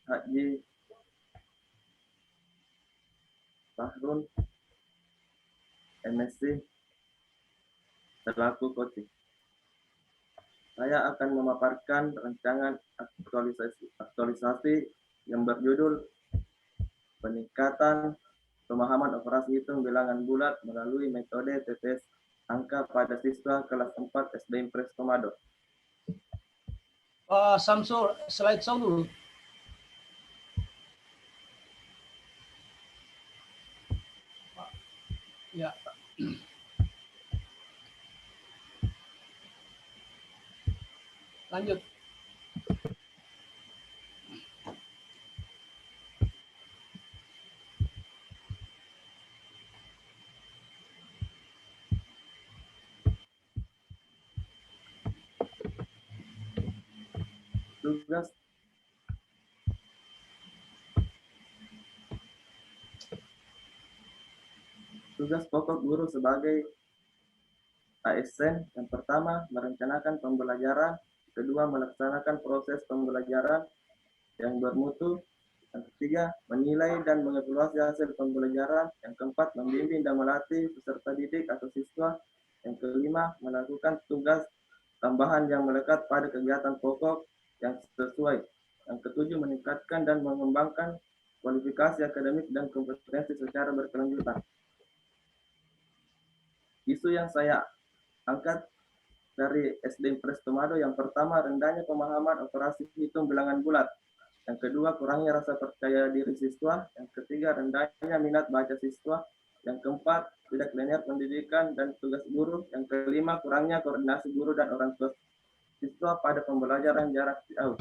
Haji Fahrun, MSc, selaku coaching. Saya akan memaparkan rancangan aktualisasi yang berjudul Peningkatan Pemahaman Operasi Hitung Bilangan Bulat melalui metode TTS angka pada siswa kelas 4 SD Impres Komado. Samsul, slide show dulu. Ya. Lanjut. Tugas pokok guru sebagai ASN yang pertama merencanakan pembelajaran, kedua melaksanakan proses pembelajaran yang bermutu, yang ketiga menilai dan mengevaluasi hasil pembelajaran, yang keempat membimbing dan melatih peserta didik atau siswa, yang kelima melakukan tugas tambahan yang melekat pada kegiatan pokok yang sesuai, yang ketujuh meningkatkan dan mengembangkan kualifikasi akademik dan kompetensi secara berkelanjutan. Isu yang saya angkat dari SD Impres Komado yang pertama rendahnya pemahaman operasi hitung bilangan bulat, yang kedua kurangnya rasa percaya diri siswa, yang ketiga rendahnya minat baca siswa, yang keempat tidak linear pendidikan dan tugas guru, yang kelima kurangnya koordinasi guru dan orang tua siswa pada pembelajaran jarak jauh.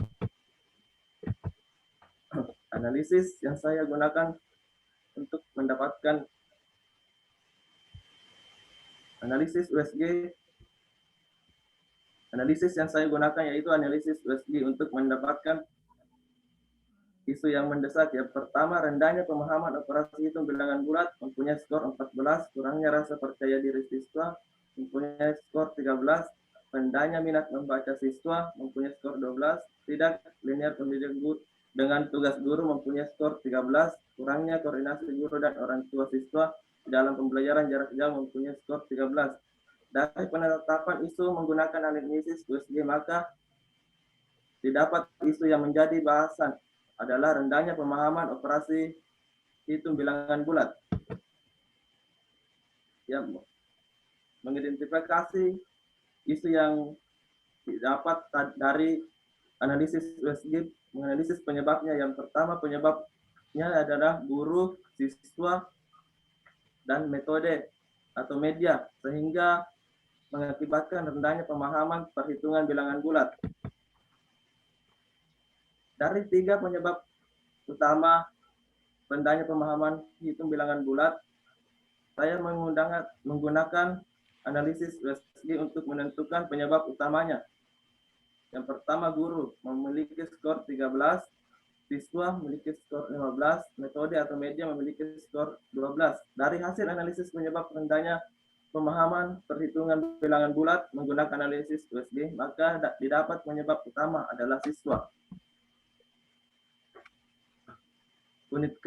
Analisis yang saya gunakan untuk mendapatkan analisis USG. Analisis yang saya gunakan yaitu analisis USG untuk mendapatkan isu yang mendesak. Yang pertama, rendahnya pemahaman operasi hitung bilangan bulat, mempunyai skor 14, kurangnya rasa percaya diri siswa, mempunyai skor 13, rendahnya minat membaca siswa, mempunyai skor 12, tidak linear pendidikan guru dengan tugas guru, mempunyai skor 13, kurangnya koordinasi guru dan orang tua siswa dalam pembelajaran jarak jauh, mempunyai skor 13. Dari penetapan isu menggunakan analisis USG, maka didapat isu yang menjadi bahasan adalah rendahnya pemahaman operasi hitung bilangan bulat. Yang mengidentifikasi isu yang didapat dari analisis USG, menganalisis penyebabnya. Yang pertama penyebabnya adalah guru, siswa, dan metode atau media, sehingga mengakibatkan rendahnya pemahaman perhitungan bilangan bulat. Dari 3 penyebab utama rendahnya pemahaman hitung bilangan bulat, saya menggunakan analisis USG untuk menentukan penyebab utamanya. Yang pertama, guru memiliki skor 13, siswa memiliki skor 15, metode atau media memiliki skor 12. Dari hasil analisis penyebab rendahnya pemahaman perhitungan bilangan bulat menggunakan analisis USG, maka didapat penyebab utama adalah siswa. Unit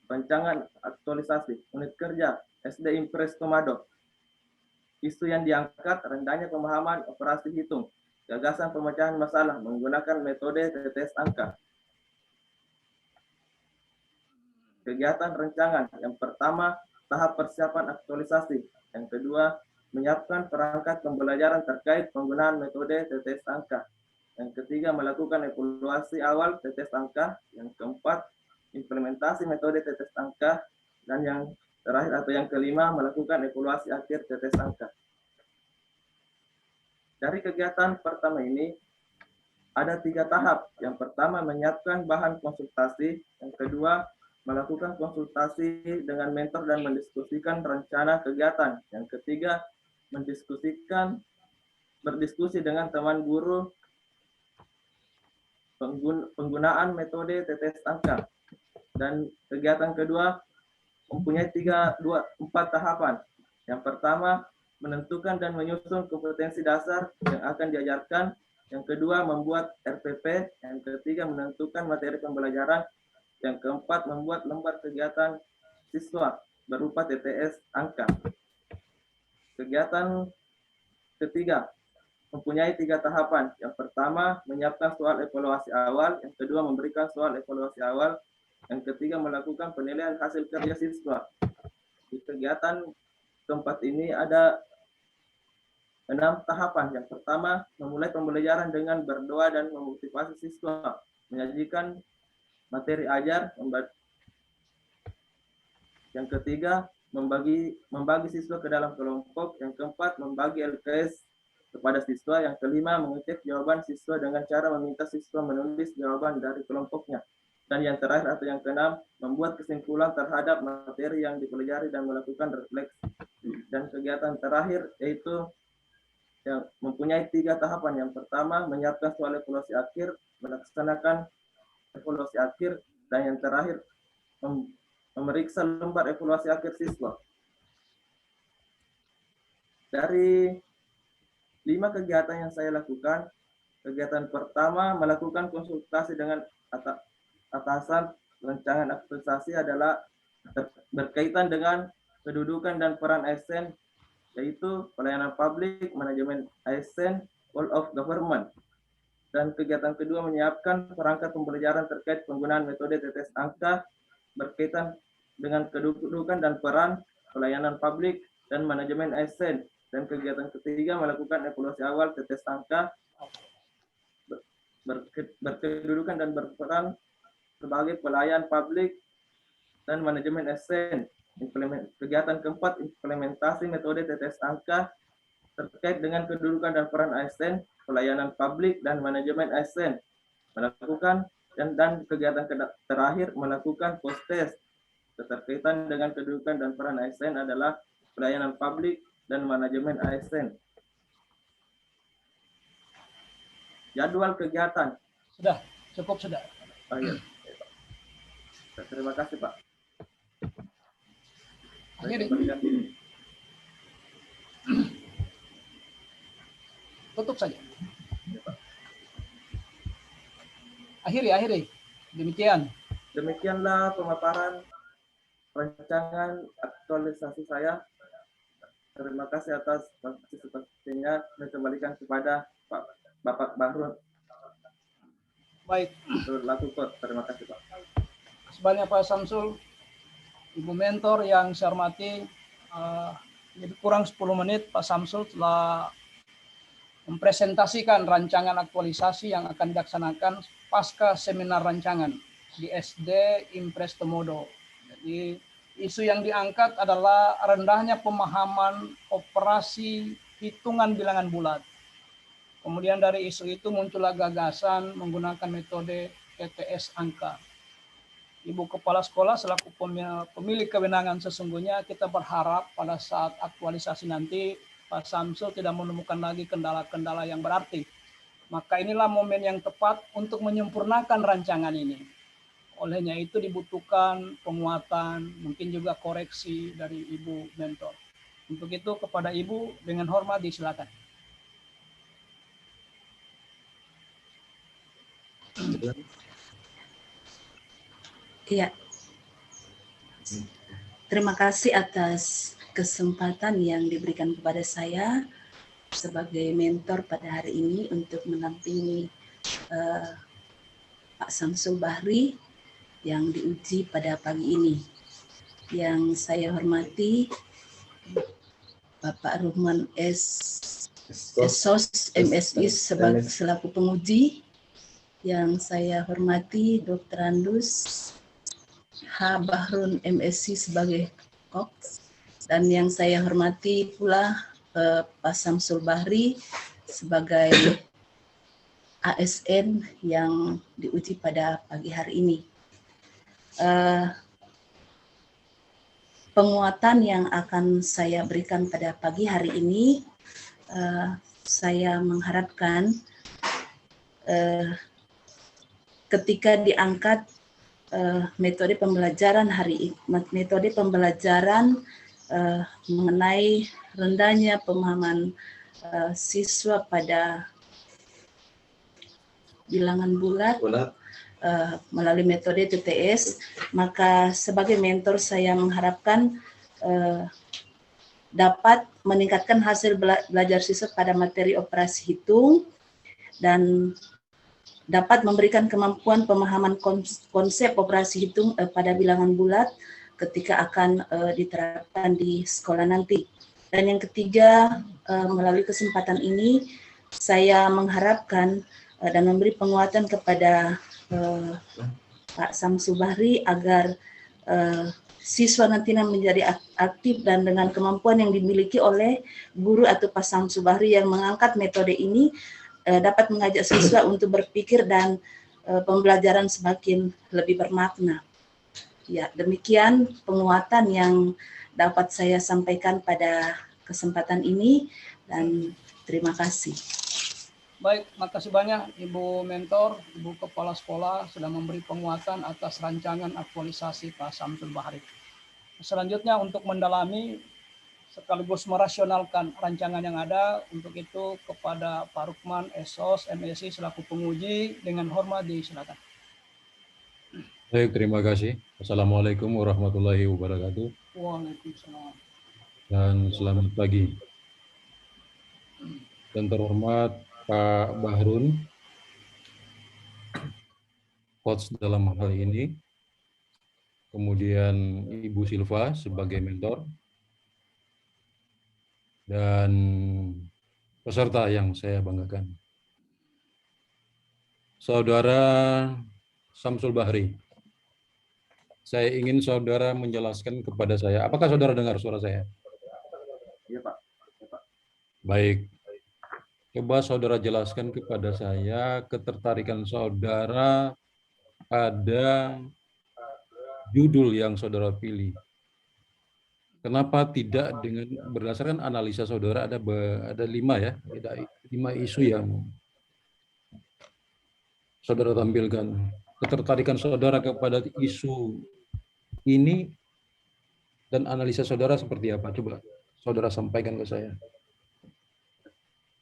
rancangan aktualisasi, unit kerja SD Impres Komado. Isu yang diangkat rendahnya pemahaman operasi hitung, gagasan pemecahan masalah menggunakan metode TTS angka. Kegiatan rancangan yang pertama tahap persiapan aktualisasi, yang kedua menyiapkan perangkat pembelajaran terkait penggunaan metode TTS angka, yang ketiga melakukan evaluasi awal TTS angka, yang keempat implementasi metode TTS angka, dan yang terakhir atau yang kelima melakukan evaluasi akhir TTS angka. Dari kegiatan pertama ini ada 3 tahap. Yang pertama menyiapkan bahan konsultasi, yang kedua melakukan konsultasi dengan mentor dan mendiskusikan rencana kegiatan, yang ketiga berdiskusi dengan teman guru penggunaan metode TTS angka. Dan kegiatan kedua mempunyai 4 tahapan. Yang pertama menentukan dan menyusun kompetensi dasar yang akan diajarkan, Yang kedua, membuat RPP. Yang ketiga, menentukan materi pembelajaran. Yang keempat, membuat lembar kegiatan siswa berupa TTS angka. Kegiatan ketiga mempunyai 3 tahapan. Yang pertama, menyiapkan soal evaluasi awal. Yang kedua, memberikan soal evaluasi awal. Yang ketiga, melakukan penilaian hasil kerja siswa. Di kegiatan keempat ini ada 6 tahapan. Yang pertama, memulai pembelajaran dengan berdoa dan memotivasi siswa, menyajikan materi ajar. Yang ketiga, membagi siswa ke dalam kelompok. Yang keempat, membagi LKS kepada siswa. Yang kelima, mengecek jawaban siswa dengan cara meminta siswa menulis jawaban dari kelompoknya. Dan yang terakhir atau yang keenam, membuat kesimpulan terhadap materi yang dipelajari dan melakukan refleksi. Dan kegiatan terakhir yaitu yang mempunyai 3 tahapan. Yang pertama, menyiapkan soal evaluasi akhir, melaksanakan evaluasi akhir, dan yang terakhir, memeriksa lembar evaluasi akhir siswa. Dari 5 kegiatan yang saya lakukan, kegiatan pertama melakukan konsultasi dengan atasan. Rancangan aktualisasi adalah berkaitan dengan kedudukan dan peran ASN, yaitu pelayanan publik, manajemen ASN, all of government. Dan kegiatan kedua menyiapkan perangkat pembelajaran terkait penggunaan metode TTS angka berkaitan dengan kedudukan dan peran pelayanan publik dan manajemen ASN. Dan kegiatan ketiga melakukan evaluasi awal TTS angka berkedudukan dan berperan sebagai pelayan publik dan manajemen ASN. Kegiatan keempat, implementasi metode TTS angka terkait dengan kedudukan dan peran ASN, pelayanan publik dan manajemen ASN. Melakukan dan kegiatan terakhir melakukan post test. Keterkaitan dengan kedudukan dan peran ASN adalah pelayanan publik dan manajemen ASN. Jadwal kegiatan. Sudah, cukup sudah. Oh, iya. Terima kasih, Pak. Akhiri. Tutup saja. Akhiri. Demikian. Demikianlah pemaparan rancangan aktualisasi saya. Terima kasih atas partisipasinya. Saya kembalikan kepada Bapak Bahrun. Baik. Terima kasih, Pak. Sebanyak Pak Samsul, Ibu mentor yang saya hormati, jadi kurang 10 menit Pak Samsul telah mempresentasikan rancangan aktualisasi yang akan dilaksanakan pasca seminar rancangan di SD Impres Temodo. Jadi isu yang diangkat adalah rendahnya pemahaman operasi hitungan bilangan bulat. Kemudian dari isu itu muncullah gagasan menggunakan metode TTS angka. Ibu Kepala Sekolah selaku pemilik kewenangan sesungguhnya, kita berharap pada saat aktualisasi nanti Pak Samsul tidak menemukan lagi kendala-kendala yang berarti. Maka inilah momen yang tepat untuk menyempurnakan rancangan ini. Olehnya itu dibutuhkan penguatan, mungkin juga koreksi dari Ibu mentor. Untuk itu kepada Ibu dengan hormat disilakan. Iya. Terima kasih atas kesempatan yang diberikan kepada saya sebagai mentor pada hari ini untuk menampingi Pak Samsul Bahri yang diuji pada pagi ini. Yang saya hormati Bapak Ruhman SOS MSI selaku penguji. Yang saya hormati Dr. Andus H. Bahrun MSc sebagai Cox, dan yang saya hormati pula Pak Samsul Bahri sebagai ASN yang diuji pada pagi hari ini. Penguatan yang akan saya berikan pada pagi hari ini, saya mengharapkan ketika diangkat metode pembelajaran mengenai rendahnya pemahaman siswa pada bilangan bulat melalui metode TTS, maka sebagai mentor saya mengharapkan dapat meningkatkan hasil belajar siswa pada materi operasi hitung dan dapat memberikan kemampuan pemahaman konsep operasi hitung pada bilangan bulat ketika akan diterapkan di sekolah nanti. Dan yang ketiga, melalui kesempatan ini saya mengharapkan dan memberi penguatan kepada Pak Samsul Bahri agar siswa nantinya menjadi aktif dan dengan kemampuan yang dimiliki oleh guru atau Pak Samsul Bahri yang mengangkat metode ini dapat mengajak siswa untuk berpikir dan pembelajaran semakin lebih bermakna. Ya, demikian penguatan yang dapat saya sampaikan pada kesempatan ini dan terima kasih. Baik, makasih banyak Ibu Mentor, Ibu Kepala Sekolah sudah memberi penguatan atas rancangan aktualisasi Pak Samsul Bahri. Selanjutnya untuk mendalami sekaligus merasionalkan rancangan yang ada, untuk itu kepada Pak Rukman, SOS, MSI selaku penguji dengan hormat disilakan. Baik, terima kasih. Assalamualaikum warahmatullahi wabarakatuh. Waalaikumsalam. Dan selamat pagi. Dan terhormat Pak Bahrun, coach dalam hal ini. Kemudian Ibu Silva sebagai mentor. Dan peserta yang saya banggakan. Saudara Samsul Bahri, saya ingin saudara menjelaskan kepada saya, apakah saudara dengar suara saya? Iya, Pak. Baik. Coba saudara jelaskan kepada saya ketertarikan saudara pada judul yang saudara pilih. Kenapa tidak dengan berdasarkan analisa saudara ada 5 ya, 5 isu yang saudara tampilkan. Ketertarikan saudara kepada isu ini dan analisa saudara seperti apa? Coba saudara sampaikan ke saya.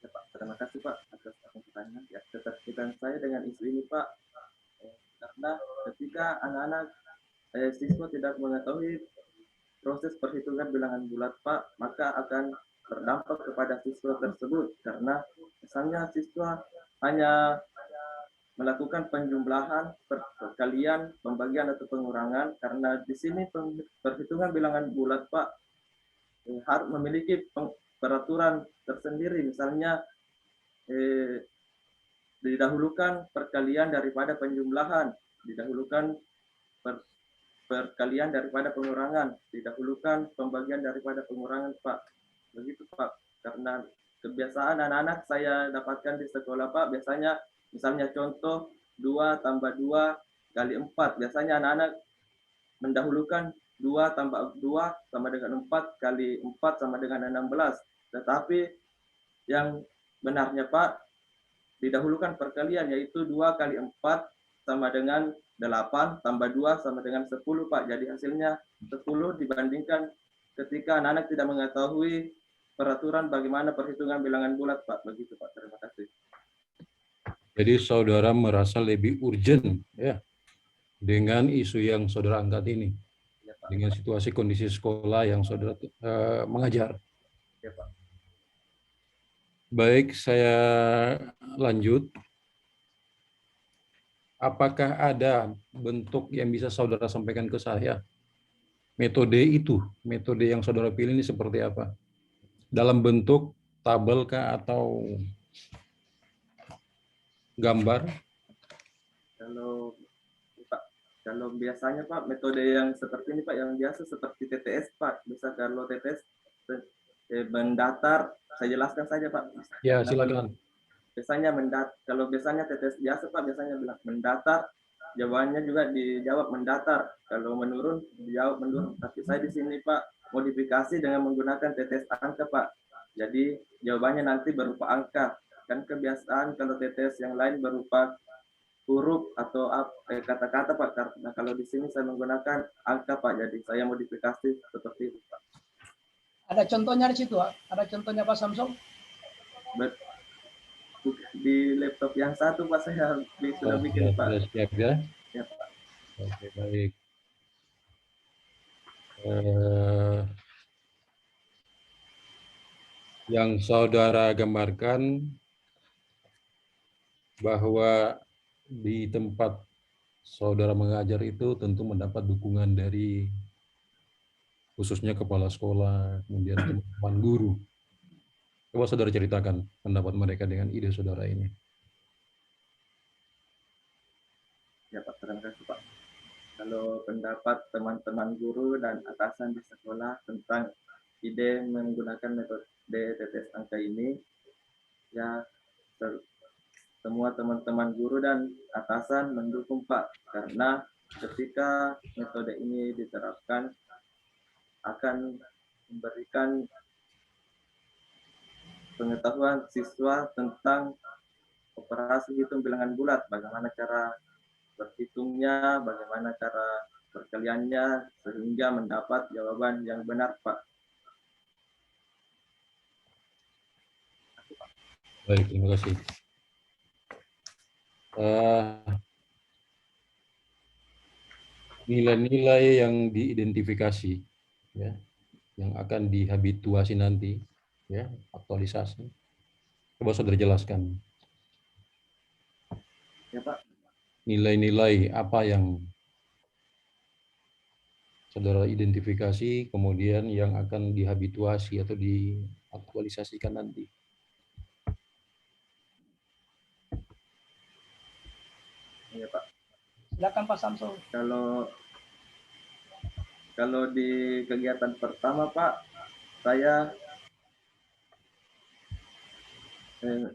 Ya, Pak. Terima kasih Pak atas pertanyaan. Ya, keterkaitan saya dengan isu ini Pak, karena ketika anak-anak siswa tidak mengetahui proses perhitungan bilangan bulat Pak, maka akan berdampak kepada siswa tersebut, karena misalnya siswa hanya melakukan penjumlahan, perkalian, pembagian atau pengurangan, karena di sini perhitungan bilangan bulat Pak harus memiliki peraturan tersendiri, misalnya didahulukan perkalian daripada penjumlahan, didahulukan perkalian daripada pengurangan, didahulukan pembagian daripada pengurangan Pak. Begitu Pak, karena kebiasaan anak-anak saya dapatkan di sekolah Pak, biasanya misalnya contoh 2 tambah 2 kali 4, biasanya anak-anak mendahulukan 2 tambah 2 sama dengan 4 kali 4 sama dengan 16. Tetapi yang benarnya Pak, didahulukan perkalian, yaitu 2 kali 4 sama dengan 8 tambah 2 sama dengan 10 Pak. Jadi hasilnya 10 dibandingkan ketika anak-anak tidak mengetahui peraturan bagaimana perhitungan bilangan bulat Pak. Begitu Pak, terima kasih. Jadi saudara merasa lebih urgent ya dengan isu yang saudara angkat ini, ya, Pak, dengan situasi kondisi sekolah yang saudara mengajar. Ya, Pak. Baik, saya lanjut. Apakah ada bentuk yang bisa saudara sampaikan ke saya? Metode itu, metode yang saudara pilih ini seperti apa? Dalam bentuk tabel kah atau gambar? Kalau biasanya Pak, metode yang seperti ini Pak, yang biasa seperti TTS Pak. Bisa kalau TTS mendatar, saya jelaskan saja Pak. Ya, silakan. Biasanya kalau biasanya TTS biasa Pak, biasanya bilang mendatar, jawabannya juga dijawab mendatar. Kalau menurun, dijawab menurun. Tapi saya di sini Pak, modifikasi dengan menggunakan TTS angka Pak. Jadi jawabannya nanti berupa angka. Kan kebiasaan kalau TTS yang lain berupa huruf atau kata-kata Pak. Karena kalau di sini saya menggunakan angka Pak, jadi saya modifikasi seperti itu Pak. Ada contohnya di situ, Pak? Ada contohnya Pak Samsul? di laptop yang satu Pak, saya sudah bikin Pak. Sudah siap ya? Ya, Pak. Oke, baik. Yang saudara gambarkan bahwa di tempat saudara mengajar itu tentu mendapat dukungan dari khususnya kepala sekolah, kemudian teman-teman guru. Coba saudara ceritakan pendapat mereka dengan ide saudara ini. Ya Pak, terima kasih Pak. Kalau pendapat teman-teman guru dan atasan di sekolah tentang ide menggunakan metode TTS angka ini, ya semua teman-teman guru dan atasan mendukung Pak, karena ketika metode ini diterapkan akan memberikan pengetahuan siswa tentang operasi hitung bilangan bulat, bagaimana cara berhitungnya, bagaimana cara perkaliannya, sehingga mendapat jawaban yang benar, Pak. Baik, terima kasih. Nilai-nilai yang diidentifikasi, ya, yang akan dihabituasi nanti, ya, aktualisasi. Coba saudara jelaskan. Ya Pak. Nilai-nilai apa yang saudara identifikasi, kemudian yang akan dihabituasi atau diaktualisasikan nanti. Ya Pak. Silakan Pak Samsul. Kalau di kegiatan pertama Pak, saya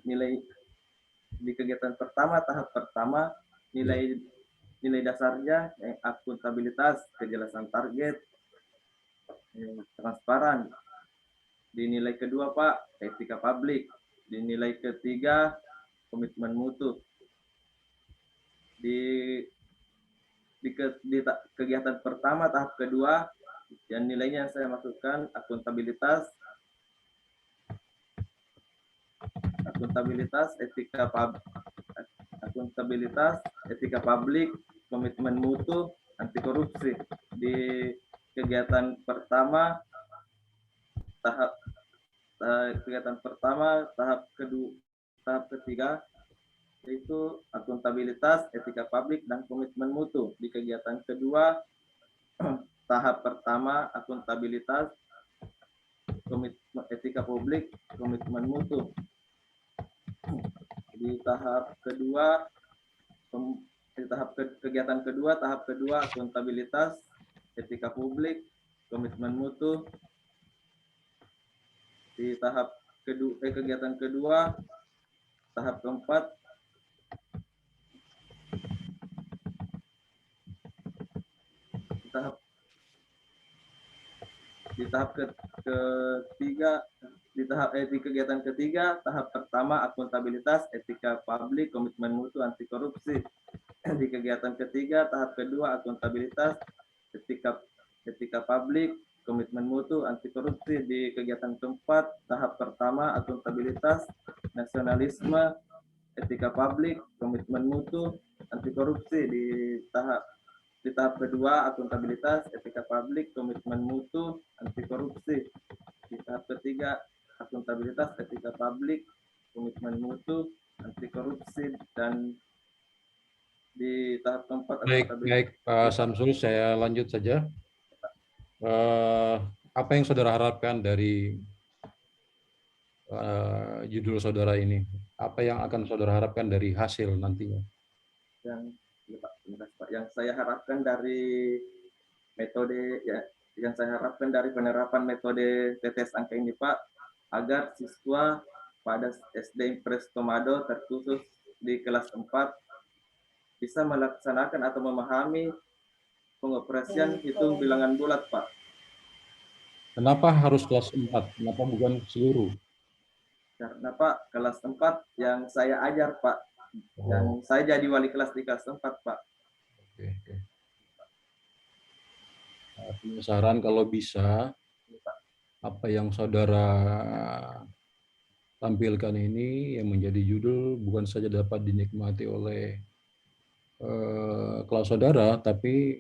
nilai di kegiatan pertama, tahap pertama, nilai dasarnya akuntabilitas, kejelasan target, transparan. Di nilai kedua Pak, etika publik. Di nilai ketiga, komitmen mutu. Di kegiatan pertama tahap kedua, yang nilainya saya masukkan akuntabilitas, etika publik, komitmen mutu, anti korupsi. Di kegiatan pertama tahap ketiga yaitu akuntabilitas, etika publik, dan komitmen mutu. Di kegiatan kedua, tahap pertama akuntabilitas, etika publik, komitmen mutu. Di tahap kedua, kegiatan kedua, tahap kedua akuntabilitas, etika publik, komitmen mutu. Di tahap kedua, kegiatan kedua, tahap keempat, di kegiatan ketiga, tahap pertama akuntabilitas, etika publik, komitmen mutu, anti korupsi. Di kegiatan ketiga, tahap kedua akuntabilitas, etika publik, komitmen mutu, anti korupsi. Di kegiatan keempat, tahap pertama akuntabilitas, nasionalisme, etika publik, komitmen mutu, anti korupsi. Di tahap kedua akuntabilitas, etika publik, komitmen mutu, anti korupsi. Di tahap ketiga akuntabilitas, etika publik, komitmen mutu, anti korupsi. Dan di tahap keempat baik Pak Samsul, saya lanjut saja. Apa yang saudara harapkan dari judul saudara ini? Apa yang akan saudara harapkan dari hasil nantinya? Yang saya harapkan dari metode, ya, yang saya harapkan dari penerapan metode TTS angka ini Pak, agar siswa pada SD Impres Tomado terkhusus di kelas 4 bisa melaksanakan atau memahami pengoperasian hitung bilangan bulat Pak. Kenapa harus kelas 4? Kenapa bukan seluruh? Karena Pak, kelas 4 yang saya ajar Pak, yang saya jadi wali kelas di kelas 4 Pak. Oke. Saran kalau bisa, apa yang saudara tampilkan ini yang menjadi judul bukan saja dapat dinikmati oleh kelas saudara, tapi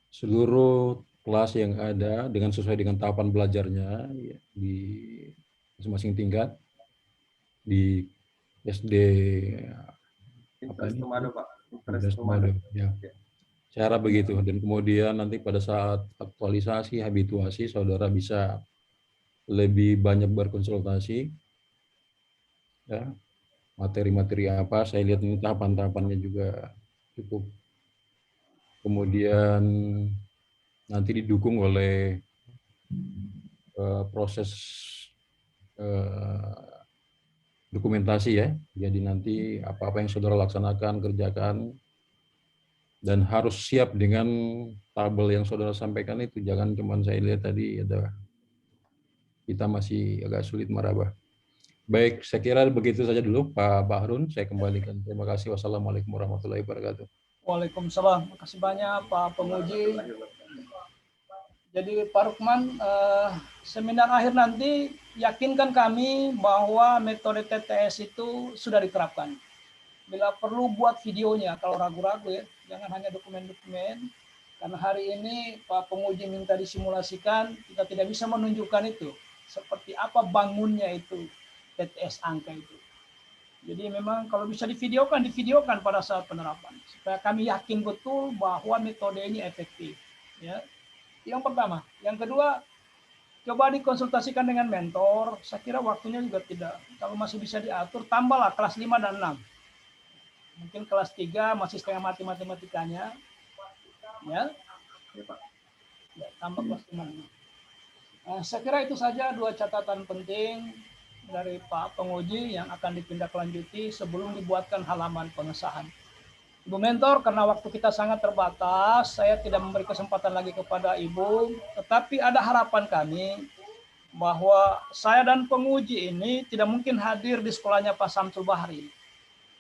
seluruh kelas yang ada dengan sesuai dengan tahapan belajarnya ya, di masing-masing tingkat di SD apa Impres ini? Tumado, Pak. Impres Impres Tumado. Tumado, ya. Saya harap begitu. Dan kemudian nanti pada saat aktualisasi, habituasi, saudara bisa lebih banyak berkonsultasi, ya, materi-materi apa. Saya lihat ini tahapan-tahapannya juga cukup. Kemudian nanti didukung oleh proses dokumentasi ya. Jadi nanti apa-apa yang saudara laksanakan, kerjakan, dan harus siap dengan tabel yang saudara sampaikan itu. Jangan cuma saya lihat tadi ada kita masih agak sulit meraba. Baik, saya kira begitu saja dulu Pak Bahrun. Saya kembalikan. Terima kasih. Wassalamualaikum warahmatullahi wabarakatuh. Waalaikumsalam. Terima kasih banyak Pak Penguji. Jadi Pak Rukman, seminar akhir nanti yakinkan kami bahwa metode TTS itu sudah diterapkan. Bila perlu buat videonya, kalau ragu-ragu ya, jangan hanya dokumen-dokumen. Karena hari ini Pak Penguji minta disimulasikan, kita tidak bisa menunjukkan itu. Seperti apa bangunnya itu, TTS angka itu. Jadi memang kalau bisa divideokan pada saat penerapan. Supaya kami yakin betul bahwa metode ini efektif. Ya. Yang pertama. Yang kedua, coba dikonsultasikan dengan mentor. Saya kira waktunya juga tidak. Kalau masih bisa diatur, tambahlah kelas 5 dan 6. Mungkin kelas 3 masih setengah mati matematikanya. Ya. Ya, tambah kelas 5. Saya kira itu saja 2 catatan penting dari Pak Penguji yang akan ditindaklanjuti sebelum dibuatkan halaman pengesahan. Ibu Mentor, karena waktu kita sangat terbatas, saya tidak memberi kesempatan lagi kepada Ibu, tetapi ada harapan kami bahwa saya dan penguji ini tidak mungkin hadir di sekolahnya Pak Samsul Bahri.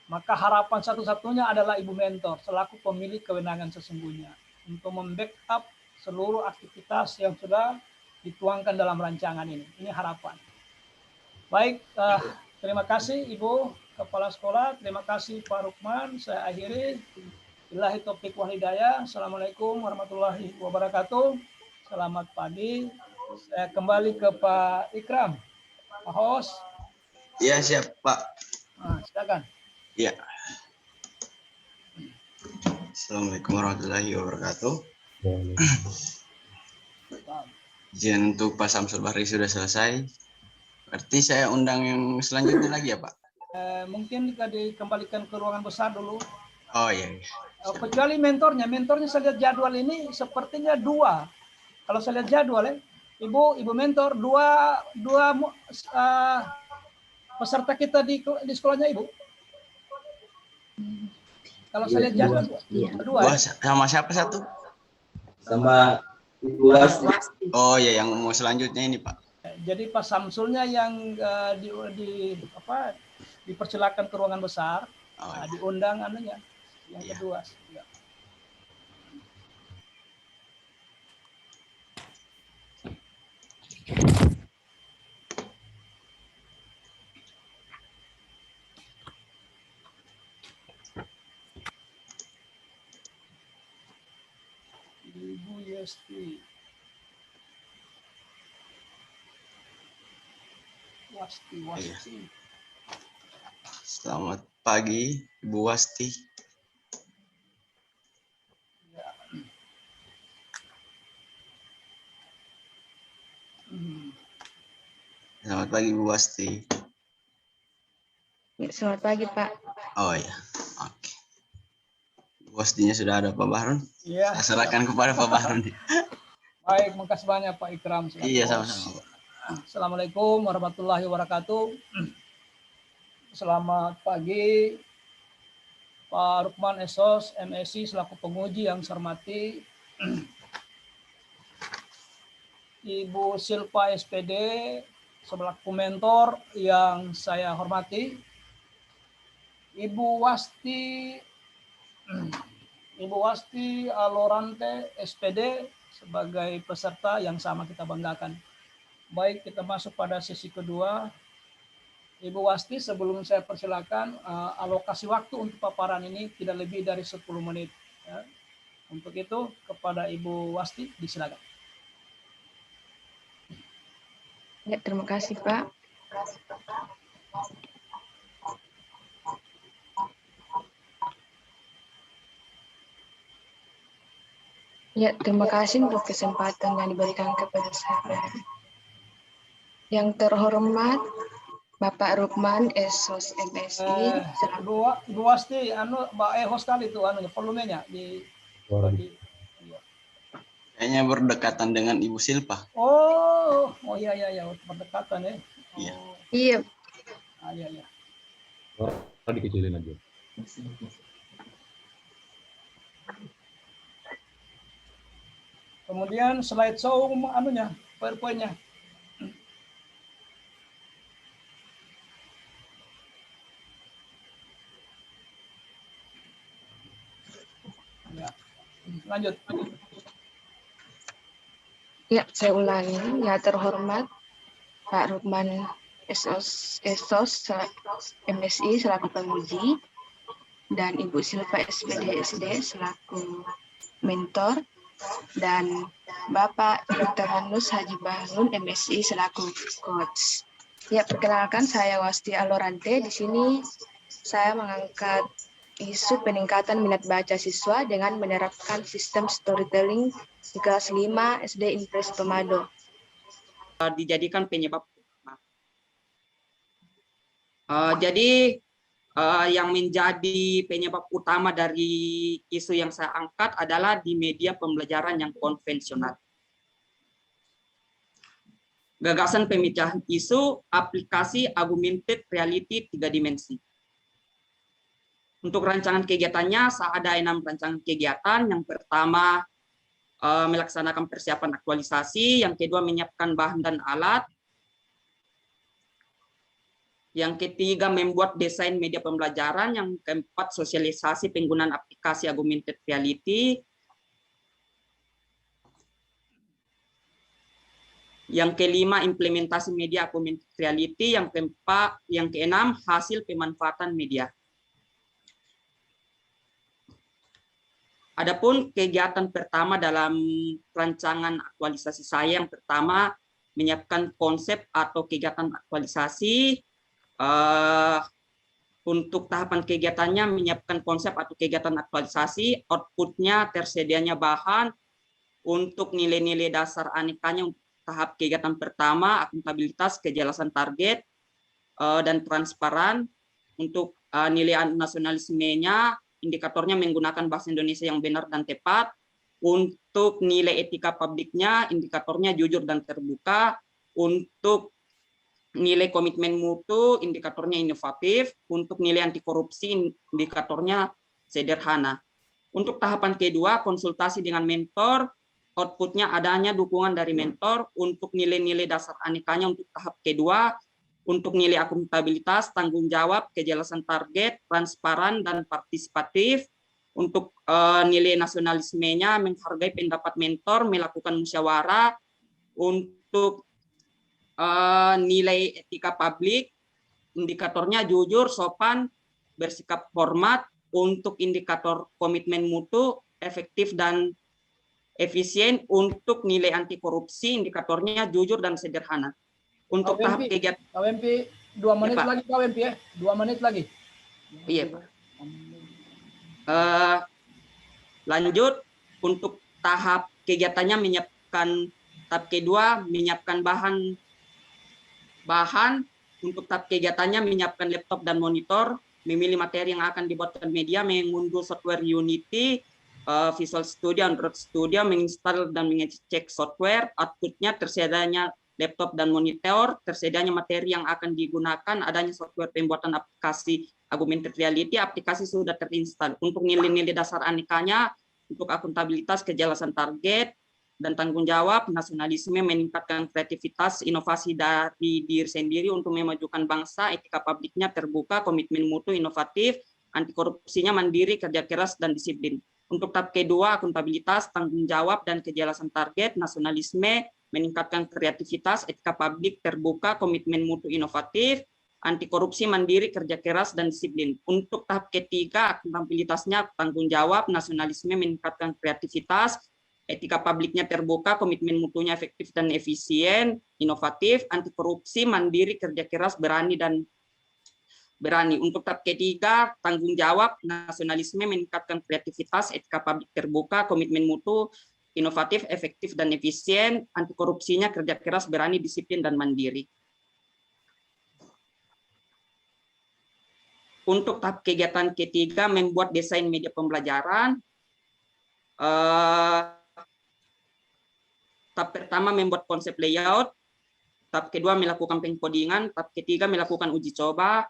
Maka harapan satu-satunya adalah Ibu Mentor selaku pemilik kewenangan sesungguhnya untuk membackup seluruh aktivitas yang sudah dituangkan dalam rancangan ini. Ini harapan. Baik, terima kasih Ibu Kepala Sekolah, terima kasih Pak Rukman. Saya akhiri. Billahi taufiq wal hidayah. Assalamualaikum warahmatullahi wabarakatuh. Selamat pagi. Saya kembali ke Pak Ikram. Pak Hos. Iya, siap Pak. Silakan. Iya. Assalamualaikum warahmatullahi wabarakatuh. Izin untuk Pak Samsul Bahri sudah selesai. Berarti saya undang yang selanjutnya lagi ya Pak? Mungkin dikembalikan ke ruangan besar dulu. Oh iya. Kecuali mentornya saya lihat jadwal ini sepertinya 2. Kalau saya lihat jadwal ya, Ibu Mentor, dua peserta kita di sekolahnya Ibu. Kalau saya lihat jadwal 2. Sama siapa satu? Sama Ibu Wasti. Oh iya, yang mau selanjutnya ini Pak. Jadi Pak Samsulnya yang dipersilakan ke ruangan besar, diundang anunya yang kedua. Ya. Ibu Yesti. Wasti. Iya. Selamat pagi, Ibu Wasti. Ya. Selamat pagi, Ibu Wasti. Ya, selamat pagi, Pak. Oh ya, oke. Ibu Wastinya sudah ada Pak Bahrun? Iya. Saya serahkan kepada Pak Bahrun. Baik, makasih banyak Pak Ikram. Iya, sama-sama Pak. Assalamualaikum warahmatullahi wabarakatuh. Selamat pagi Pak Rukman Esos, MSI selaku penguji yang saya hormati. Ibu Silpa SPD selaku mentor yang saya hormati. Ibu Wasti Alorante SPD sebagai peserta yang sama kita banggakan. Baik, kita masuk pada sesi kedua. Ibu Wasti, sebelum saya persilakan, alokasi waktu untuk paparan ini tidak lebih dari 10 menit. Ya. Untuk itu, kepada Ibu Wasti, disilakan. Ya, terima kasih, Pak. Ya, terima kasih untuk kesempatan yang diberikan kepada saya. Yang terhormat Bapak Rukman, Esos MSI. Ibu Wasti, Mbak host kali itu, volumenya di. Iya. Kayaknya berdekatan dengan Ibu Silpa. Oh iya, berdekatan ya. Iya. Iya. Iya. Tadi kecilin aja. Kemudian slideshow PowerPoint-nya. Ya. Lanjut. Ya, saya ulangi. Ya, terhormat Pak Rukman Esos MSI selaku penguji dan Ibu Silva SPD selaku mentor dan Bapak Dr. Hanus Haji Bahrun MSI selaku coach. Ya, perkenalkan saya Wasti Alorante. Di sini saya mengangkat isu peningkatan minat baca siswa dengan menerapkan sistem storytelling di kelas 5 SD Impres Tomado. Dijadikan penyebab utama. Jadi yang menjadi penyebab utama dari isu yang saya angkat adalah di media pembelajaran yang konvensional. Gagasan pemecahan isu aplikasi augmented reality 3 dimensi. Untuk rancangan kegiatannya, ada 6 rancangan kegiatan. Yang pertama, melaksanakan persiapan aktualisasi. Yang kedua, menyiapkan bahan dan alat. Yang ketiga, membuat desain media pembelajaran. Yang keempat, sosialisasi penggunaan aplikasi augmented reality. Yang kelima, implementasi media augmented reality. Yang keenam, hasil pemanfaatan media. Adapun kegiatan pertama dalam rancangan aktualisasi saya, yang pertama menyiapkan konsep atau kegiatan aktualisasi. Untuk tahapan kegiatannya menyiapkan konsep atau kegiatan aktualisasi, outputnya tersedianya bahan untuk nilai-nilai dasar anekanya untuk tahap kegiatan pertama, akuntabilitas, kejelasan target, dan transparan. Untuk nilai nasionalismenya, indikatornya menggunakan bahasa Indonesia yang benar dan tepat. Untuk nilai etika publiknya, indikatornya jujur dan terbuka. Untuk nilai komitmen mutu, indikatornya inovatif. Untuk nilai anti korupsi, indikatornya sederhana. Untuk tahapan kedua, konsultasi dengan mentor, outputnya adanya dukungan dari mentor. Untuk nilai-nilai dasar anekanya untuk tahap kedua, untuk nilai akuntabilitas, tanggung jawab, kejelasan target, transparan, dan partisipatif. Untuk nilai nasionalismenya, menghargai pendapat mentor, melakukan musyawarah. Untuk nilai etika publik, indikatornya jujur, sopan, bersikap hormat. Untuk indikator komitmen mutu, efektif dan efisien. Untuk nilai anti korupsi, indikatornya jujur dan sederhana. Untuk tahap kegiatan KWMP 2 menit ya, lagi KWMP ya. 2 menit lagi. Iya, Pak. Lanjut untuk tahap kegiatannya menyiapkan tahap kedua, menyiapkan bahan. Untuk tahap kegiatannya menyiapkan laptop dan monitor, memilih materi yang akan dibuatkan media, mengunduh software Unity, Visual Studio, Android Studio, menginstal dan mengecek software. Outputnya tersedianya laptop dan monitor, tersedianya materi yang akan digunakan, adanya software pembuatan aplikasi augmented reality, aplikasi sudah terinstal. Untuk nilai-nilai dasar anekanya, untuk akuntabilitas, kejelasan target, dan tanggung jawab, nasionalisme, meningkatkan kreativitas, inovasi dari diri sendiri untuk memajukan bangsa, etika publiknya terbuka, komitmen mutu, inovatif, anti korupsinya mandiri, kerja keras, dan disiplin. Untuk tahap kedua, akuntabilitas, tanggung jawab, dan kejelasan target, nasionalisme, meningkatkan kreativitas, etika publik terbuka, komitmen mutu inovatif, anti korupsi, mandiri, kerja keras, dan disiplin. Untuk tahap ketiga, akuntabilitasnya tanggung jawab, nasionalisme, meningkatkan kreativitas, etika publiknya terbuka, komitmen mutunya efektif dan efisien, inovatif, anti korupsi, mandiri, kerja keras, berani dan berani. Untuk tahap ketiga, tanggung jawab, nasionalisme, meningkatkan kreativitas, etika publik terbuka, komitmen mutu, inovatif, efektif, dan efisien, anti korupsinya kerja keras, berani, disiplin, dan mandiri. Untuk tahap kegiatan ketiga, membuat desain media pembelajaran. Tahap pertama, membuat konsep layout. Tahap kedua, melakukan pengkodingan. Tahap ketiga, melakukan uji coba.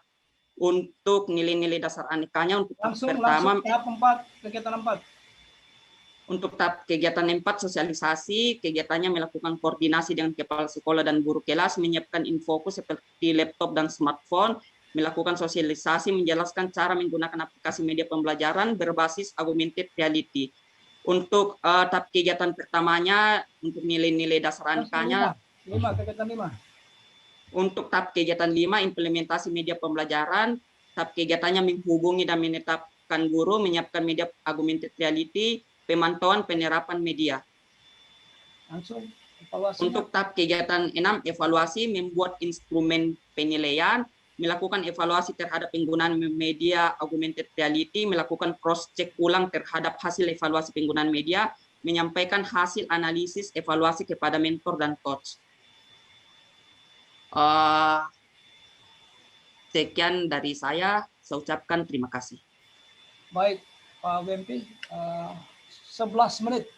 Untuk nilai-nilai dasar anekanya, untuk tahap pertama, tahap 4, kegiatan 4. Untuk tahap kegiatan 4, sosialisasi, kegiatannya melakukan koordinasi dengan kepala sekolah dan guru kelas, menyiapkan infokus seperti laptop dan smartphone, melakukan sosialisasi, menjelaskan cara menggunakan aplikasi media pembelajaran berbasis augmented reality. Untuk tahap kegiatan pertamanya, untuk nilai-nilai dasar anekanya, kegiatan 5. Untuk tahap kegiatan 5, implementasi media pembelajaran, tahap kegiatannya menghubungi dan menetapkan guru, menyiapkan media augmented reality, pemantauan penerapan media. Langsung evaluasi. Untuk tahap kegiatan 6, evaluasi, membuat instrumen penilaian, melakukan evaluasi terhadap penggunaan media augmented reality, melakukan cross-check ulang terhadap hasil evaluasi penggunaan media, menyampaikan hasil analisis evaluasi kepada mentor dan coach. Sekian dari saya ucapkan terima kasih. Baik, Pak WMP, 11 menit.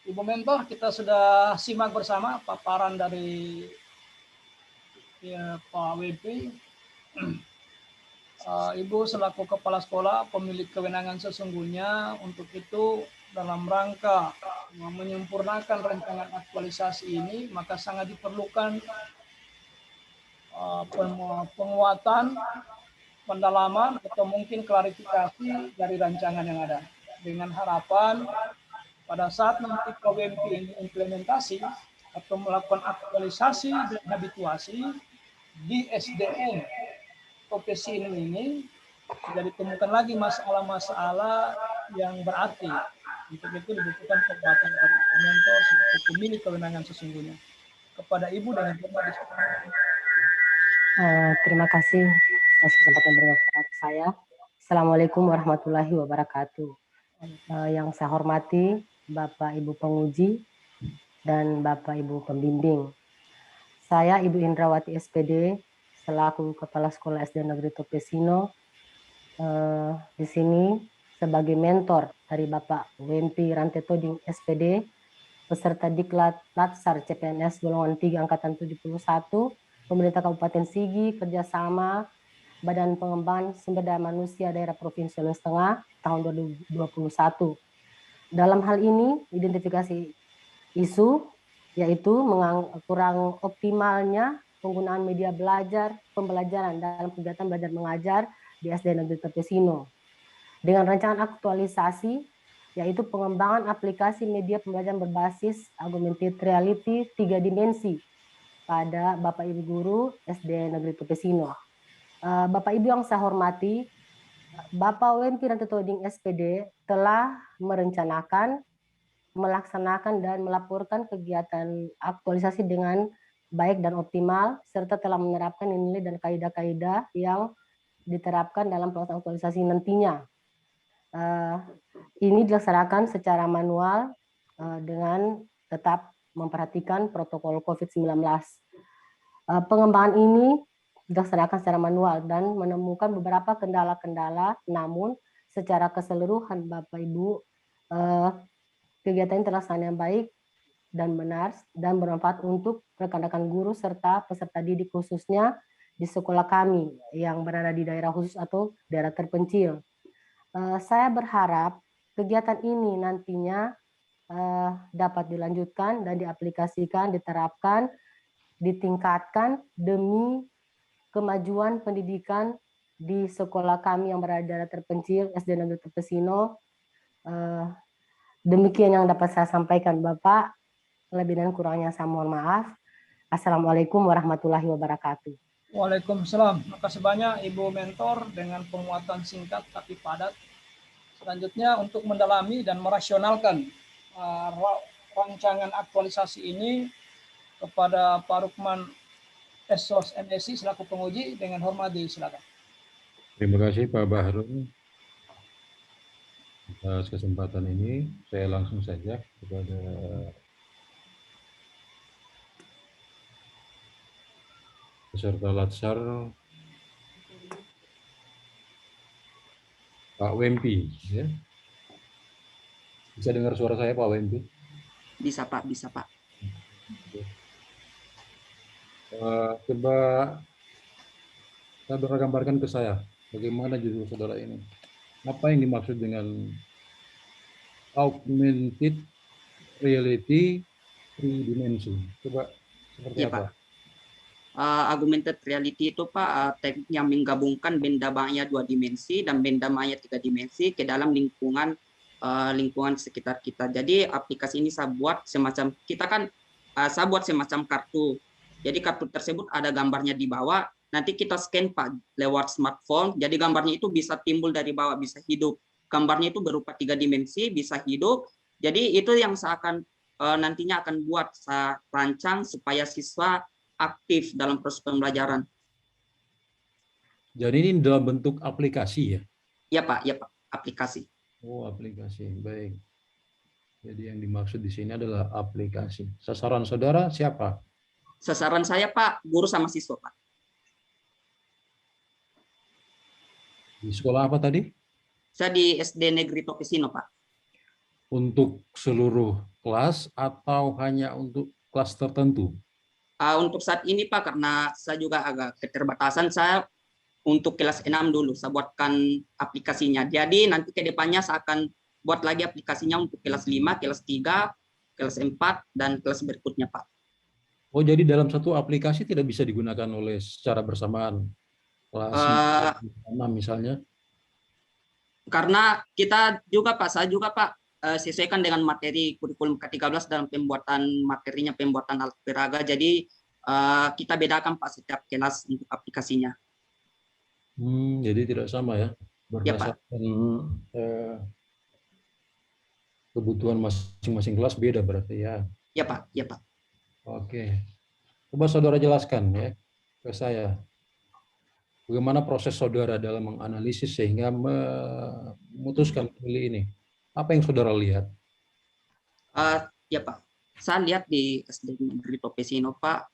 Ibu Mentor, kita sudah simak bersama paparan dari Pak WMP. Ibu selaku kepala sekolah, pemilik kewenangan sesungguhnya, untuk itu dalam rangka menyempurnakan rancangan aktualisasi ini, maka sangat diperlukan penguatan, pendalaman, atau mungkin klarifikasi dari rancangan yang ada. Dengan harapan pada saat nanti KWMP ini implementasi atau melakukan aktualisasi dan habituasi di SDN profesi ini tidak ditemukan lagi masalah-masalah yang berarti. Untuk itu dibutuhkan kekuatan dari mentor sebagai pemilik kewenangan sesungguhnya. Kepada Ibu dengan hormat. Terima kasih atas kesempatan berbicara saya. Assalamualaikum warahmatullahi wabarakatuh. Yang saya hormati Bapak Ibu penguji dan Bapak Ibu pembimbing. Saya Ibu Indrawati SPD selaku Kepala Sekolah SD Negeri Topesino di sini sebagai mentor dari Bapak WMP Rantetoding SPD peserta Diklat Latsar CPNS golongan 3 angkatan 71 Pemerintah Kabupaten Sigi kerjasama Badan Pengembangan Sumber Daya Manusia Daerah Provinsi Sulawesi Tengah tahun 2021. Dalam hal ini identifikasi isu yaitu kurang optimalnya penggunaan media pembelajaran dalam kegiatan belajar mengajar di SD Negeri Topesino. Dengan rancangan aktualisasi yaitu pengembangan aplikasi media pembelajaran berbasis augmented reality 3 dimensi pada Bapak Ibu Guru SD Negeri Topesino. Bapak Ibu yang saya hormati, Bapak WMP Rantetoding SPD telah merencanakan, melaksanakan dan melaporkan kegiatan aktualisasi dengan baik dan optimal, serta telah menerapkan nilai dan kaidah-kaidah yang diterapkan dalam pelaksanaan aktualisasi nantinya. Ini dilaksanakan secara manual dengan tetap memperhatikan protokol COVID-19. Pengembangan ini dilaksanakan secara manual dan menemukan beberapa kendala-kendala, namun secara keseluruhan Bapak Ibu kegiatan ini terlaksana yang baik dan benar dan bermanfaat untuk rekan-rekan guru serta peserta didik khususnya di sekolah kami yang berada di daerah khusus atau daerah terpencil. Saya berharap kegiatan ini nantinya dapat dilanjutkan dan diaplikasikan, diterapkan, ditingkatkan demi kemajuan pendidikan di sekolah kami yang berada di daerah terpencil SD Negeri Topesino. Demikian yang dapat saya sampaikan Bapak. Lebih dan kurangnya saya mohon maaf. Assalamualaikum warahmatullahi wabarakatuh. Waalaikumsalam. Makasih banyak Ibu Mentor dengan penguatan singkat tapi padat. Selanjutnya untuk mendalami dan merasionalkan rancangan aktualisasi ini kepada Pak Rukman Esos MSI selaku penguji dengan hormat silakan. Terima kasih Pak Bahrul atas kesempatan ini. Saya langsung saja kepada peserta Latsar Pak Wempi. Ya. Bisa dengar suara saya Pak Wempi? Bisa Pak, bisa Pak. Coba saudara gambarkan ke saya, bagaimana judul saudara ini? Apa yang dimaksud dengan augmented reality 3 dimensi? Coba seperti Iya, apa? Pak. Augmented reality itu Pak teknik yang menggabungkan benda maya 2 dimensi dan benda maya 3 dimensi ke dalam lingkungan sekitar kita. Jadi aplikasi ini saya buat semacam saya buat semacam kartu. Jadi kartu tersebut ada gambarnya di bawah. Nanti kita scan Pak lewat smartphone. Jadi gambarnya itu bisa timbul dari bawah, bisa hidup. Gambarnya itu berupa 3 dimensi, bisa hidup. Jadi itu yang saya akan nantinya akan buat, saya rancang supaya siswa aktif dalam proses pembelajaran. Jadi ini dalam bentuk aplikasi ya? Ya Pak, aplikasi. Oh, aplikasi, baik. Jadi yang dimaksud di sini adalah aplikasi. Sasaran saudara siapa? Sasaran saya Pak, guru sama siswa Pak. Di sekolah apa tadi? Saya di SD Negeri Topesino Pak. Untuk seluruh kelas atau hanya untuk kelas tertentu? Untuk saat ini Pak, karena saya juga agak keterbatasan, saya untuk kelas 6 dulu, saya buatkan aplikasinya. Jadi nanti ke depannya saya akan buat lagi aplikasinya untuk kelas 5, kelas 3, kelas 4, dan kelas berikutnya Pak. Oh, jadi dalam satu aplikasi tidak bisa digunakan oleh secara bersamaan kelas 6 misalnya? Karena kita juga Pak, saya juga Pak, sesuaikan dengan materi kurikulum ke-13 dalam pembuatan materinya, pembuatan alat peraga. Jadi kita bedakan Pak setiap kelas untuk aplikasinya. Jadi tidak sama ya, berdasarkan kebutuhan masing-masing kelas beda berarti ya? Ya Pak. Oke, coba saudara jelaskan ya ke saya, bagaimana proses saudara dalam menganalisis sehingga memutuskan pilih ini. Apa yang saudara lihat? Ya Pak, saya lihat di SD Negeri Topesino Pak,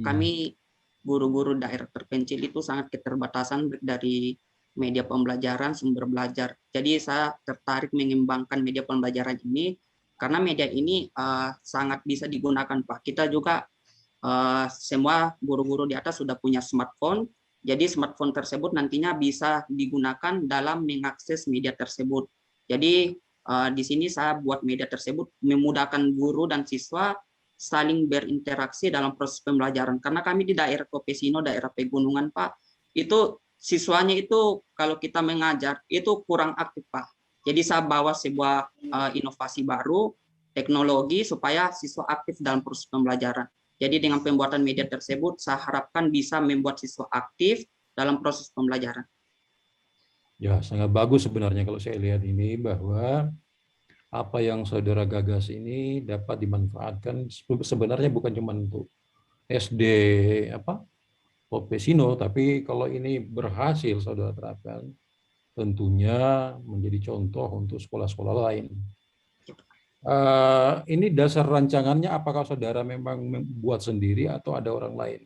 kami guru-guru daerah terpencil itu sangat keterbatasan dari media pembelajaran, sumber belajar. Jadi saya tertarik mengembangkan media pembelajaran ini karena media ini sangat bisa digunakan Pak. Kita juga semua guru-guru di atas sudah punya smartphone. Jadi smartphone tersebut nantinya bisa digunakan dalam mengakses media tersebut. Jadi di sini saya buat media tersebut memudahkan guru dan siswa saling berinteraksi dalam proses pembelajaran. Karena kami di daerah Topesino, daerah pegunungan Pak, itu siswanya itu kalau kita mengajar itu kurang aktif Pak. Jadi saya bawa sebuah inovasi baru, teknologi supaya siswa aktif dalam proses pembelajaran. Jadi dengan pembuatan media tersebut, saya harapkan bisa membuat siswa aktif dalam proses pembelajaran. Ya, sangat bagus sebenarnya kalau saya lihat ini, bahwa apa yang saudara gagas ini dapat dimanfaatkan sebenarnya bukan cuma untuk SD Topesino, tapi kalau ini berhasil saudara terapkan, tentunya menjadi contoh untuk sekolah-sekolah lain. Ini dasar rancangannya apakah saudara memang membuat sendiri atau ada orang lain?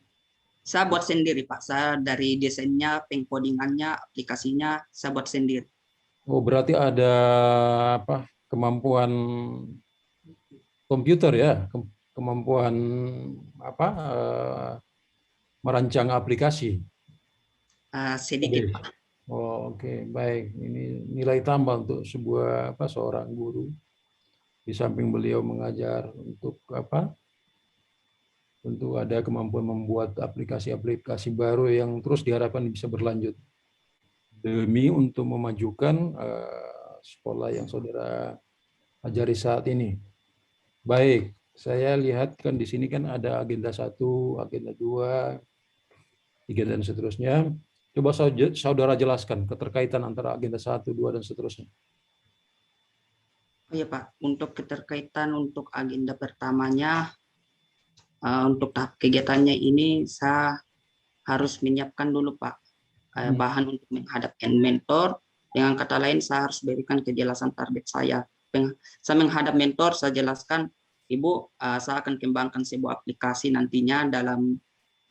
Saya buat sendiri Pak, saya dari desainnya, pengkodingannya, aplikasinya, saya buat sendiri. Oh, berarti ada kemampuan komputer ya, kemampuan merancang aplikasi. Sedikit Pak. Oh, oke, baik. Ini nilai tambah untuk seorang guru. Di samping beliau mengajar untuk tentu ada kemampuan membuat aplikasi-aplikasi baru yang terus diharapkan bisa berlanjut demi untuk memajukan sekolah yang saudara ajari saat ini. Baik, saya lihat kan di sini kan ada agenda 1, agenda 2, 3 dan seterusnya. Coba saudara jelaskan keterkaitan antara agenda 1, 2 dan seterusnya. Oh iya Pak, untuk keterkaitan untuk agenda pertamanya, untuk tahap kegiatannya ini saya harus menyiapkan dulu Pak bahan untuk menghadap mentor. Dengan kata lain, saya harus berikan kejelasan target saya. Saya menghadap mentor, saya jelaskan, Ibu, saya akan kembangkan sebuah aplikasi nantinya dalam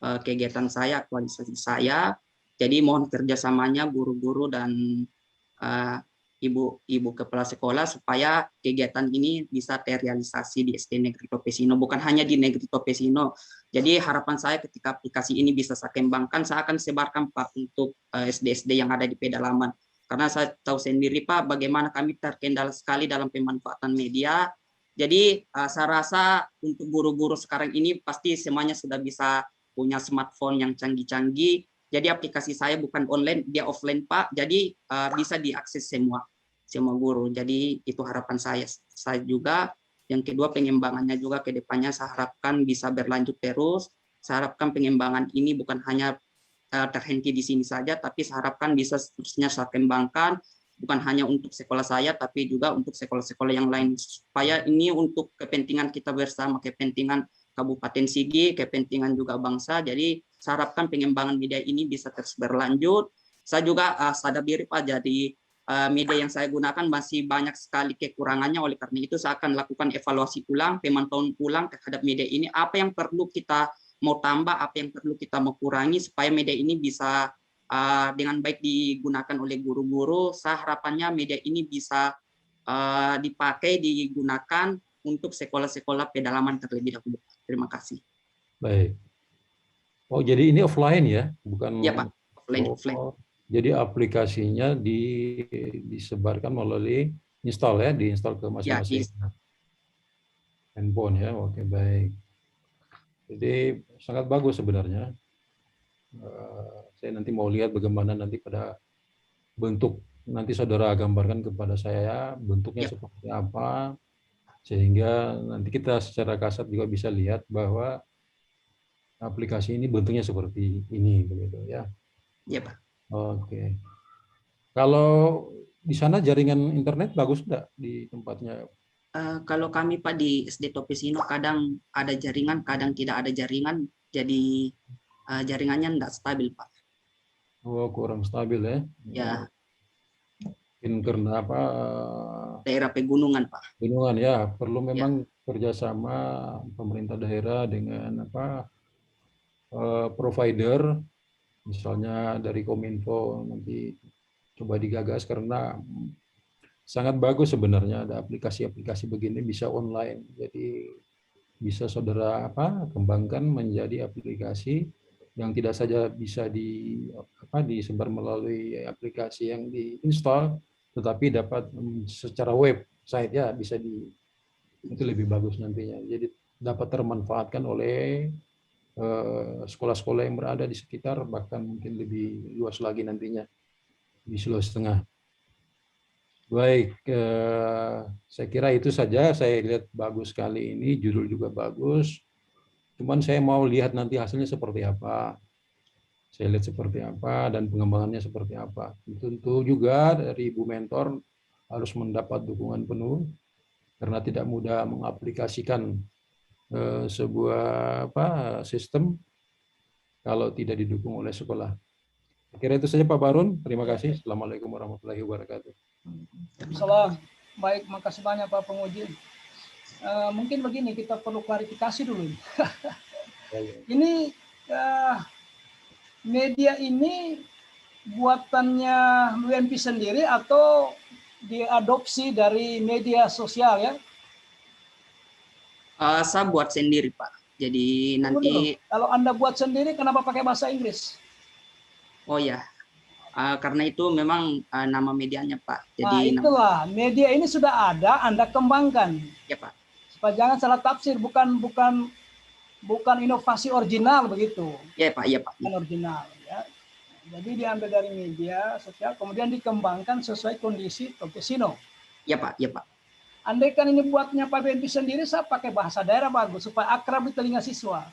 kegiatan saya, aktualisasi saya. Jadi mohon kerjasamanya guru-guru dan ibu kepala sekolah supaya kegiatan ini bisa terrealisasi di SD Negeri Topesino, bukan hanya di Negeri Topesino. Jadi harapan saya ketika aplikasi ini bisa saya kembangkan, saya akan sebarkan Pak untuk SD-SD yang ada di pedalaman. Karena saya tahu sendiri Pak bagaimana kami terkendala sekali dalam pemanfaatan media. Jadi saya rasa untuk guru-guru sekarang ini pasti semuanya sudah bisa punya smartphone yang canggih-canggih. Jadi aplikasi saya bukan online, dia offline Pak. Jadi bisa diakses semua guru. Jadi itu harapan saya. Saya juga yang kedua pengembangannya juga ke depannya saya harapkan bisa berlanjut terus. Saya harapkan pengembangan ini bukan hanya terhenti di sini saja, tapi saya harapkan bisa seterusnya saya kembangkan bukan hanya untuk sekolah saya, tapi juga untuk sekolah-sekolah yang lain supaya ini untuk kepentingan kita bersama, kepentingan Kabupaten Sigi, kepentingan juga bangsa. Jadi saya harapkan pengembangan media ini bisa terus berlanjut. Saya juga sadar diri Pak, jadi media yang saya gunakan masih banyak sekali kekurangannya. Oleh karena itu saya akan lakukan evaluasi ulang, pemantauan ulang terhadap media ini. Apa yang perlu kita mau tambah, apa yang perlu kita mau kurangi supaya media ini bisa dengan baik digunakan oleh guru-guru. Saya harapannya media ini bisa dipakai, digunakan untuk sekolah-sekolah pedalaman terlebih dahulu. Terima kasih. Baik. Oh, jadi ini offline ya, bukan? Ya Pak, offline. Jadi aplikasinya disebarkan melalui install ya, diinstal ke masing-masing handphone ya. Oke, baik. Jadi sangat bagus sebenarnya. Saya nanti mau lihat bagaimana nanti pada bentuk, nanti saudara gambarkan kepada saya bentuknya seperti apa, sehingga nanti kita secara kasat juga bisa lihat bahwa aplikasi ini bentuknya seperti ini, begitu ya. Iya Pak. Oke. Kalau di sana jaringan internet bagus enggak di tempatnya? Kalau kami Pak di SD Topesino kadang ada jaringan, kadang tidak ada jaringan, jadi jaringannya tidak stabil Pak. Oh, kurang stabil ya? Ya. Mungkin karena apa? Daerah pegunungan Pak. Pegunungan ya, perlu memang kerjasama pemerintah daerah dengan apa? Provider, misalnya dari Kominfo nanti coba digagas karena sangat bagus sebenarnya ada aplikasi-aplikasi begini bisa online. Jadi bisa saudara kembangkan menjadi aplikasi yang tidak saja bisa disebar melalui aplikasi yang diinstal, tetapi dapat secara website ya bisa itu lebih bagus nantinya. Jadi dapat termanfaatkan oleh sekolah-sekolah yang berada di sekitar, bahkan mungkin lebih luas lagi nantinya di Sulawesi Tengah. Baik, saya kira itu saja. Saya lihat bagus sekali ini, judul juga bagus. Cuman saya mau lihat nanti hasilnya seperti apa. Saya lihat seperti apa dan pengembangannya seperti apa. Tentu juga dari Ibu Mentor harus mendapat dukungan penuh karena tidak mudah mengaplikasikan sebuah sistem kalau tidak didukung oleh sekolah. Kira itu saja Pak Barun. Terima kasih. Assalamualaikum warahmatullahi wabarakatuh. Salam. Baik, makasih banyak Pak Penguji. Mungkin begini, kita perlu klarifikasi dulu. Ini media ini buatannya UMP sendiri atau diadopsi dari media sosial ya? Saya buat sendiri Pak. Jadi nanti kalau Anda buat sendiri kenapa pakai bahasa Inggris? Oh ya, karena itu memang nama medianya Pak. Jadi itulah media ini sudah ada, Anda kembangkan. Ya Pak. Supaya jangan salah tafsir, bukan inovasi original begitu. Ya Pak, ya Pak. Bukan original ya. Jadi diambil dari media sosial, kemudian dikembangkan sesuai kondisi Topesino. Ya Pak, ya Pak. Andai kan ini buatnya Pak BNP sendiri, saya pakai bahasa daerah bagus supaya akrab di telinga siswa.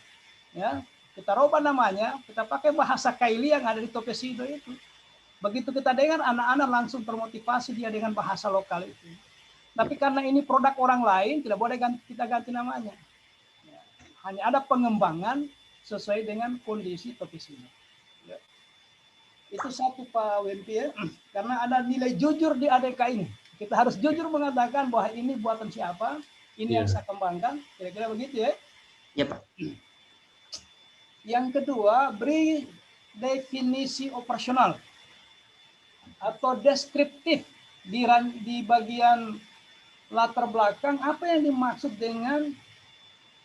Ya, kita rubah namanya, kita pakai bahasa Kaili yang ada di Topesido itu. Begitu kita dengar, anak-anak langsung termotivasi dia dengan bahasa lokal itu. Tapi karena ini produk orang lain, tidak boleh kita ganti namanya. Hanya ada pengembangan sesuai dengan kondisi Topesido. Ya. Itu satu Pak Wempi ya, karena ada nilai jujur di ADK ini. Kita harus jujur mengatakan bahwa ini buatan siapa, ini yang saya kembangkan, kira-kira begitu ya. Ya Pak. Yang kedua, beri definisi operasional atau deskriptif di bagian latar belakang apa yang dimaksud dengan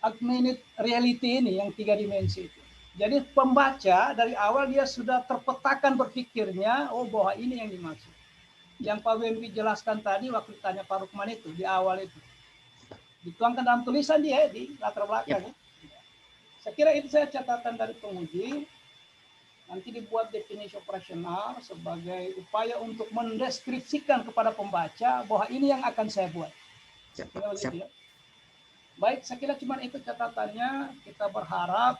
augmented reality ini yang 3 dimensi itu. Jadi pembaca dari awal dia sudah terpetakan berpikirnya, oh bahwa ini yang dimaksud. Yang Pak Wempi jelaskan tadi waktu ditanya Pak Rukman itu di awal itu. Dituangkan dalam tulisan dia di latar belakang. Saya kira itu saya catatan dari penguji. Nanti dibuat definisi operasional sebagai upaya untuk mendeskripsikan kepada pembaca bahwa ini yang akan saya buat. Siap. Ya. Baik, saya kira cuma itu catatannya. Kita berharap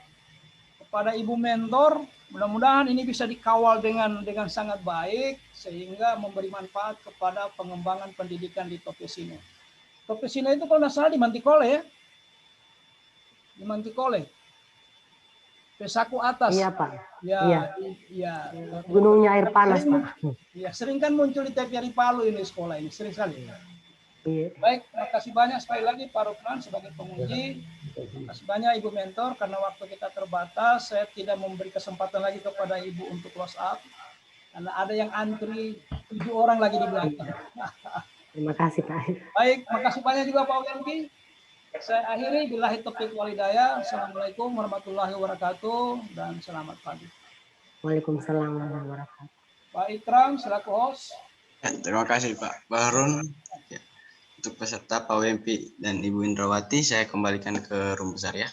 kepada Ibu Mentor, mudah-mudahan ini bisa dikawal dengan sangat baik sehingga memberi manfaat kepada pengembangan pendidikan di Topesino. Topesino itu kalau nggak salah di Mantikole ya. Di Mantikole. Pesaku atas. Iya Pak. Ya, iya. Ya. Gunungnya air panas Pak. Ya, sering kan muncul di TVRI Palu ini sekolah ini, sering sekali. Iya. Baik, terima kasih banyak sekali lagi Pak Rukman sebagai penguji. Terima kasih banyak Ibu Mentor, karena waktu kita terbatas, saya tidak memberi kesempatan lagi kepada Ibu untuk close up. Karena ada yang antri 7 orang lagi di belakang. Terima kasih Pak. Baik, terima kasih banyak juga Pak Wempi. Saya akhiri, billahi taufiq walhidayah. Assalamualaikum warahmatullahi wabarakatuh dan selamat pagi. Waalaikumsalam warahmatullahi wabarakatuh. Pak Ikram selaku host. Ya, terima kasih Pak Bahrun. Ya. Untuk peserta Pak Wempi dan Ibu Indrawati, saya kembalikan ke room besar ya.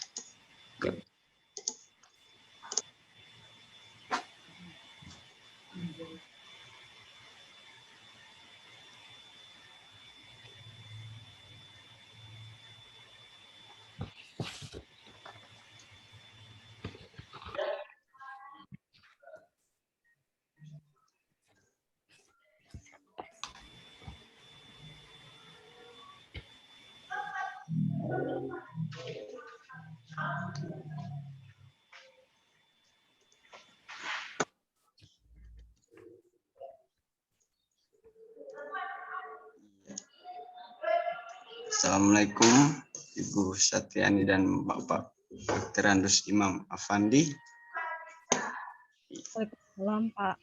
Assalamualaikum Ibu Satriani dan Bapak Dr. Andus Imam Afandi. Waalaikumsalam Pak.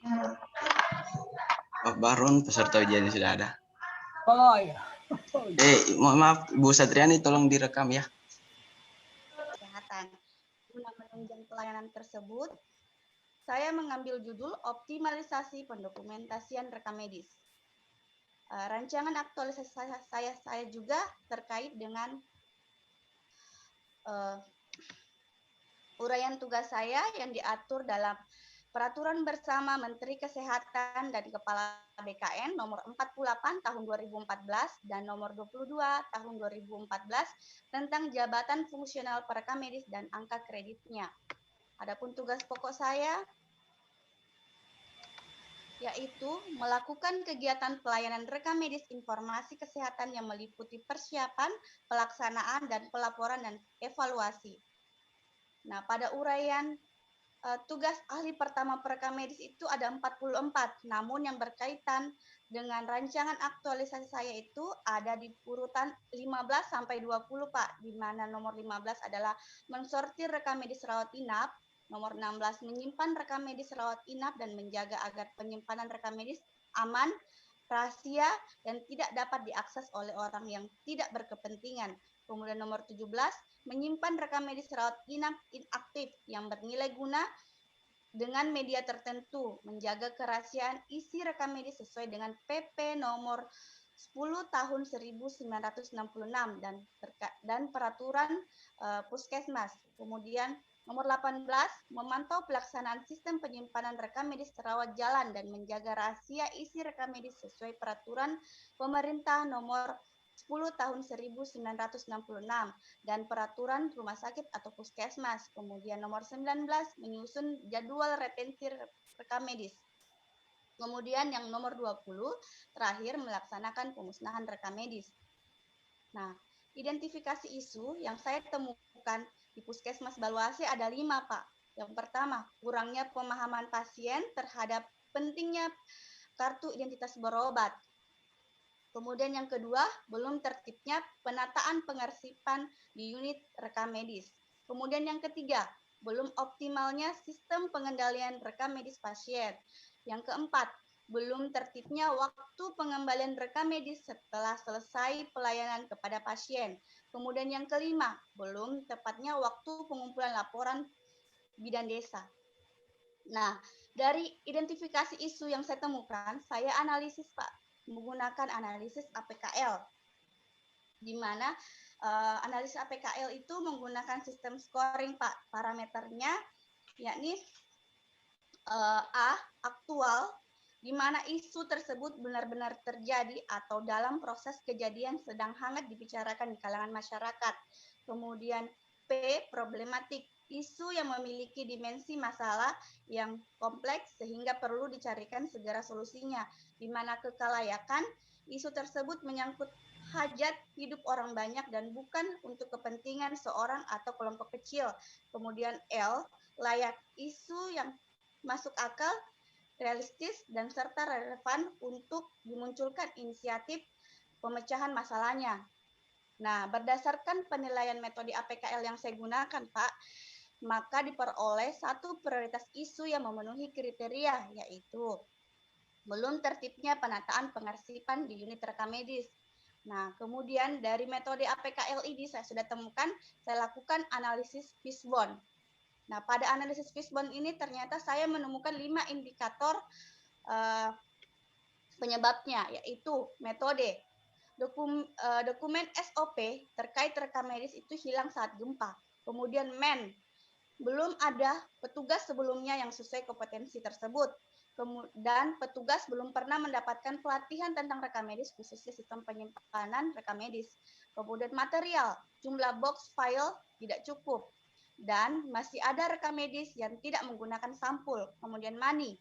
Pak Bahrun, peserta ujiannya sudah ada. Oh iya. Mohon maaf Ibu Satriani, tolong direkam ya. Kesehatan. Guna menunjang pelayanan tersebut, saya mengambil judul optimalisasi pendokumentasian rekam medis. Rancangan aktualisasi saya juga terkait dengan uraian tugas saya yang diatur dalam Peraturan Bersama Menteri Kesehatan dan Kepala BKN nomor 48 tahun 2014 dan nomor 22 tahun 2014 tentang jabatan fungsional perekam medis dan angka kreditnya. Adapun tugas pokok saya yaitu melakukan kegiatan pelayanan rekam medis informasi kesehatan yang meliputi persiapan, pelaksanaan, dan pelaporan dan evaluasi. Nah, pada uraian tugas ahli pertama perekam medis itu ada 44, namun yang berkaitan dengan rancangan aktualisasi saya itu ada di urutan 15 sampai 20 Pak, di mana nomor 15 adalah mensortir rekam medis rawat inap, nomor 16 menyimpan rekam medis rawat inap dan menjaga agar penyimpanan rekam medis aman, rahasia, dan tidak dapat diakses oleh orang yang tidak berkepentingan. Kemudian nomor 17 menyimpan rekam medis rawat inap inaktif yang bernilai guna dengan media tertentu, menjaga kerahasiaan isi rekam medis sesuai dengan PP nomor 10 tahun 1966 dan peraturan Puskesmas. Kemudian nomor 18 memantau pelaksanaan sistem penyimpanan rekam medis rawat jalan dan menjaga rahasia isi rekam medis sesuai peraturan pemerintah nomor 10 tahun 1966 dan peraturan rumah sakit atau puskesmas. Kemudian nomor 19 menyusun jadwal retensi rekam medis. Kemudian yang nomor 20 terakhir melaksanakan pemusnahan rekam medis. Nah, identifikasi isu yang saya temukan di Puskesmas Baluase ada 5, Pak. Yang pertama, kurangnya pemahaman pasien terhadap pentingnya kartu identitas berobat. Kemudian yang kedua, belum tertibnya penataan pengarsipan di unit rekam medis. Kemudian yang ketiga, belum optimalnya sistem pengendalian rekam medis pasien. Yang keempat, belum tertibnya waktu pengembalian rekam medis setelah selesai pelayanan kepada pasien. Kemudian yang kelima, belum tepatnya waktu pengumpulan laporan bidan desa. Nah, dari identifikasi isu yang saya temukan, saya analisis, Pak, menggunakan analisis APKL, di mana analisis APKL itu menggunakan sistem scoring, Pak. Parameternya yakni A, aktual, di mana isu tersebut benar-benar terjadi atau dalam proses kejadian sedang hangat dibicarakan di kalangan masyarakat. Kemudian P, problematik, isu yang memiliki dimensi masalah yang kompleks sehingga perlu dicarikan segera solusinya, di mana kekalayakan, isu tersebut menyangkut hajat hidup orang banyak dan bukan untuk kepentingan seorang atau kelompok kecil. Kemudian L, layak, isu yang masuk akal, realistis, dan serta relevan untuk dimunculkan inisiatif pemecahan masalahnya. Nah, berdasarkan penilaian metode APKL yang saya gunakan, Pak, maka diperoleh satu prioritas isu yang memenuhi kriteria, yaitu belum tertibnya penataan pengarsipan di unit rekam medis. Nah, kemudian dari metode APKL ini saya sudah temukan, saya lakukan analisis fishbone. Nah, pada analisis fishbone ini ternyata saya menemukan 5 indikator penyebabnya, yaitu metode. Dokumen SOP terkait rekam medis itu hilang saat gempa. Kemudian belum ada petugas sebelumnya yang sesuai kompetensi tersebut. Dan petugas belum pernah mendapatkan pelatihan tentang rekam medis, khususnya sistem penyimpanan rekam medis. Kemudian material, jumlah box file tidak cukup. Dan masih ada rekam medis yang tidak menggunakan sampul. Kemudian money,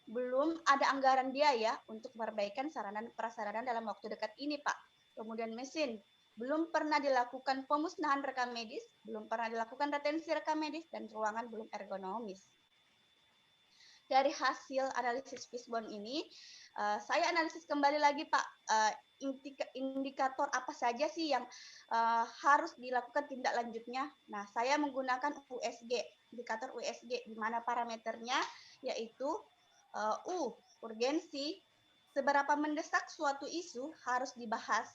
belum ada anggaran biaya untuk perbaikan sarana dan prasarana dalam waktu dekat ini, Pak. Kemudian mesin, belum pernah dilakukan pemusnahan rekam medis, belum pernah dilakukan retensi rekam medis, dan ruangan belum ergonomis. Dari hasil analisis fishbone ini, saya analisis kembali lagi, Pak, indikator apa saja sih yang harus dilakukan tindak lanjutnya. Nah, saya menggunakan USG, indikator USG, di mana parameternya yaitu U, urgensi, seberapa mendesak suatu isu harus dibahas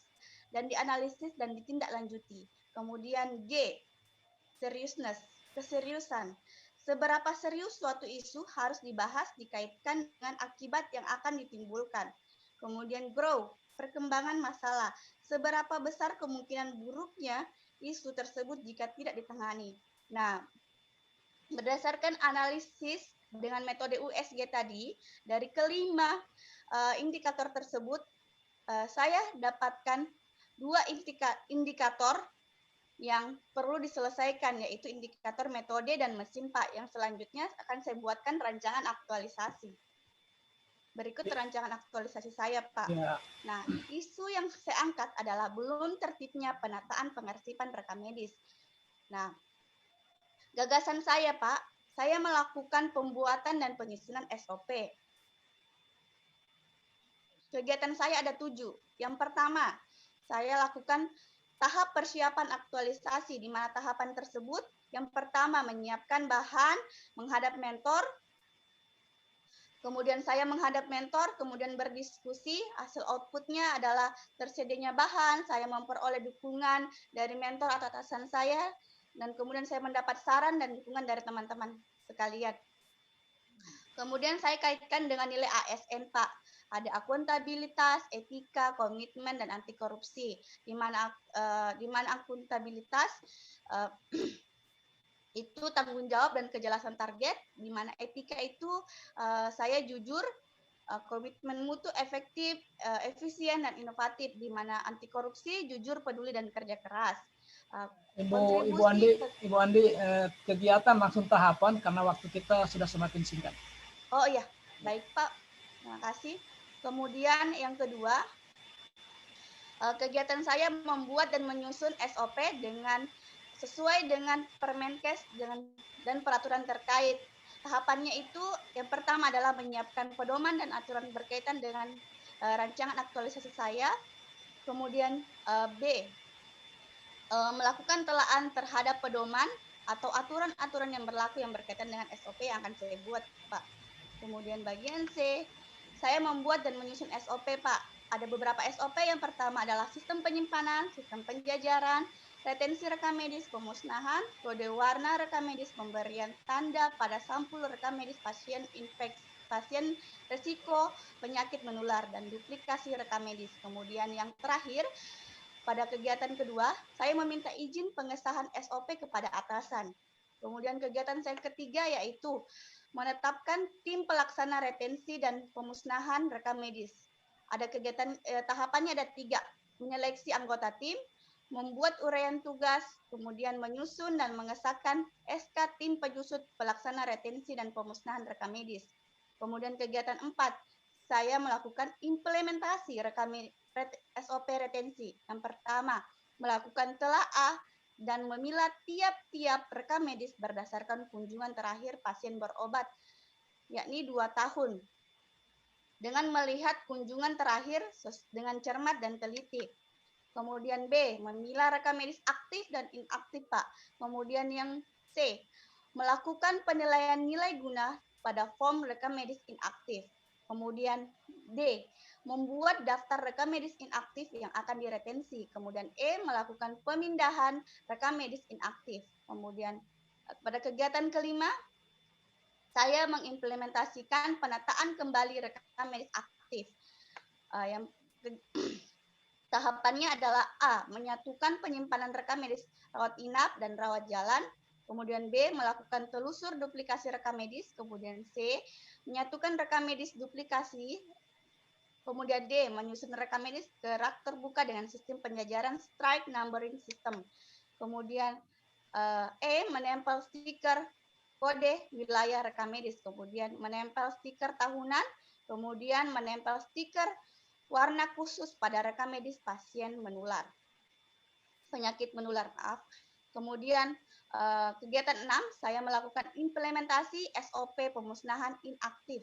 dan dianalisis dan ditindaklanjuti. Kemudian G, seriousness, keseriusan. Seberapa serius suatu isu harus dibahas dikaitkan dengan akibat yang akan ditimbulkan. Kemudian grow, perkembangan masalah. Seberapa besar kemungkinan buruknya isu tersebut jika tidak ditangani. Nah, berdasarkan analisis dengan metode USG tadi, dari kelima indikator tersebut, saya dapatkan 2 indikator yang perlu diselesaikan, yaitu indikator metode dan mesin, Pak. Yang selanjutnya akan saya buatkan rancangan aktualisasi. Berikut rancangan aktualisasi saya, Pak. Ya. Nah, isu yang saya angkat adalah belum tertibnya penataan pengarsipan rekam medis. Nah, gagasan saya, Pak, saya melakukan pembuatan dan penyusunan SOP. Kegiatan saya ada 7. Yang pertama, saya lakukan tahap persiapan aktualisasi, di mana tahapan tersebut yang pertama menyiapkan bahan, menghadap mentor, kemudian saya menghadap mentor, kemudian berdiskusi, hasil outputnya adalah tersedianya bahan, saya memperoleh dukungan dari mentor atau atasan saya, dan kemudian saya mendapat saran dan dukungan dari teman-teman sekalian. Kemudian saya kaitkan dengan nilai ASN, Pak. Ada akuntabilitas, etika, komitmen, dan anti korupsi. Di mana akuntabilitas itu tanggung jawab dan kejelasan target, di mana etika itu saya jujur komitmen mutu efektif, efisien, dan inovatif, di mana anti korupsi, jujur, peduli, dan kerja keras. Ibu Andi, kegiatan langsung tahapan karena waktu kita sudah semakin singkat. Oh iya, baik Pak, terima kasih. Kemudian yang kedua, kegiatan saya membuat dan menyusun SOP sesuai dengan Permenkes dan peraturan terkait. Tahapannya itu yang pertama adalah menyiapkan pedoman dan aturan berkaitan dengan rancangan aktualisasi saya. Kemudian B, melakukan telaan terhadap pedoman atau aturan-aturan yang berlaku yang berkaitan dengan SOP yang akan saya buat, Pak. Kemudian bagian C, saya membuat dan menyusun SOP, Pak. Ada beberapa SOP. Yang pertama adalah sistem penyimpanan, sistem penjajaran, retensi rekam medis, pemusnahan, kode warna rekam medis, pemberian tanda pada sampul rekam medis pasien infeksi, pasien resiko penyakit menular, dan duplikasi rekam medis. Kemudian yang terakhir, pada kegiatan kedua, saya meminta izin pengesahan SOP kepada atasan. Kemudian kegiatan saya ketiga yaitu menetapkan tim pelaksana retensi dan pemusnahan rekam medis. Ada kegiatan tahapannya ada 3, menyeleksi anggota tim, membuat uraian tugas, kemudian menyusun dan mengesahkan SK tim penyusut pelaksana retensi dan pemusnahan rekam medis. Kemudian kegiatan 4, saya melakukan implementasi SOP retensi. Yang pertama, melakukan telaah dan memilah tiap-tiap rekam medis berdasarkan kunjungan terakhir pasien berobat, yakni 2 tahun. Dengan melihat kunjungan terakhir dengan cermat dan teliti. Kemudian B, memilah rekam medis aktif dan inaktif, Pak. Kemudian yang C, melakukan penilaian nilai guna pada form rekam medis inaktif. Kemudian D, membuat daftar rekam medis inaktif yang akan diretensi. Kemudian E, melakukan pemindahan rekam medis inaktif. Kemudian pada kegiatan kelima, saya mengimplementasikan penataan kembali rekam medis aktif. Tahapannya adalah A, menyatukan penyimpanan rekam medis rawat inap dan rawat jalan. Kemudian B, melakukan telusur duplikasi rekam medis. Kemudian C, menyatukan rekam medis duplikasi. Kemudian D, menyusun rekam medis ke rak terbuka dengan sistem penjajaran strike numbering system. Kemudian E, menempel stiker kode wilayah rekam medis. Kemudian menempel stiker tahunan. Kemudian menempel stiker warna khusus pada rekam medis pasien penyakit menular, maaf. Kemudian kegiatan 6, saya melakukan implementasi SOP pemusnahan inaktif,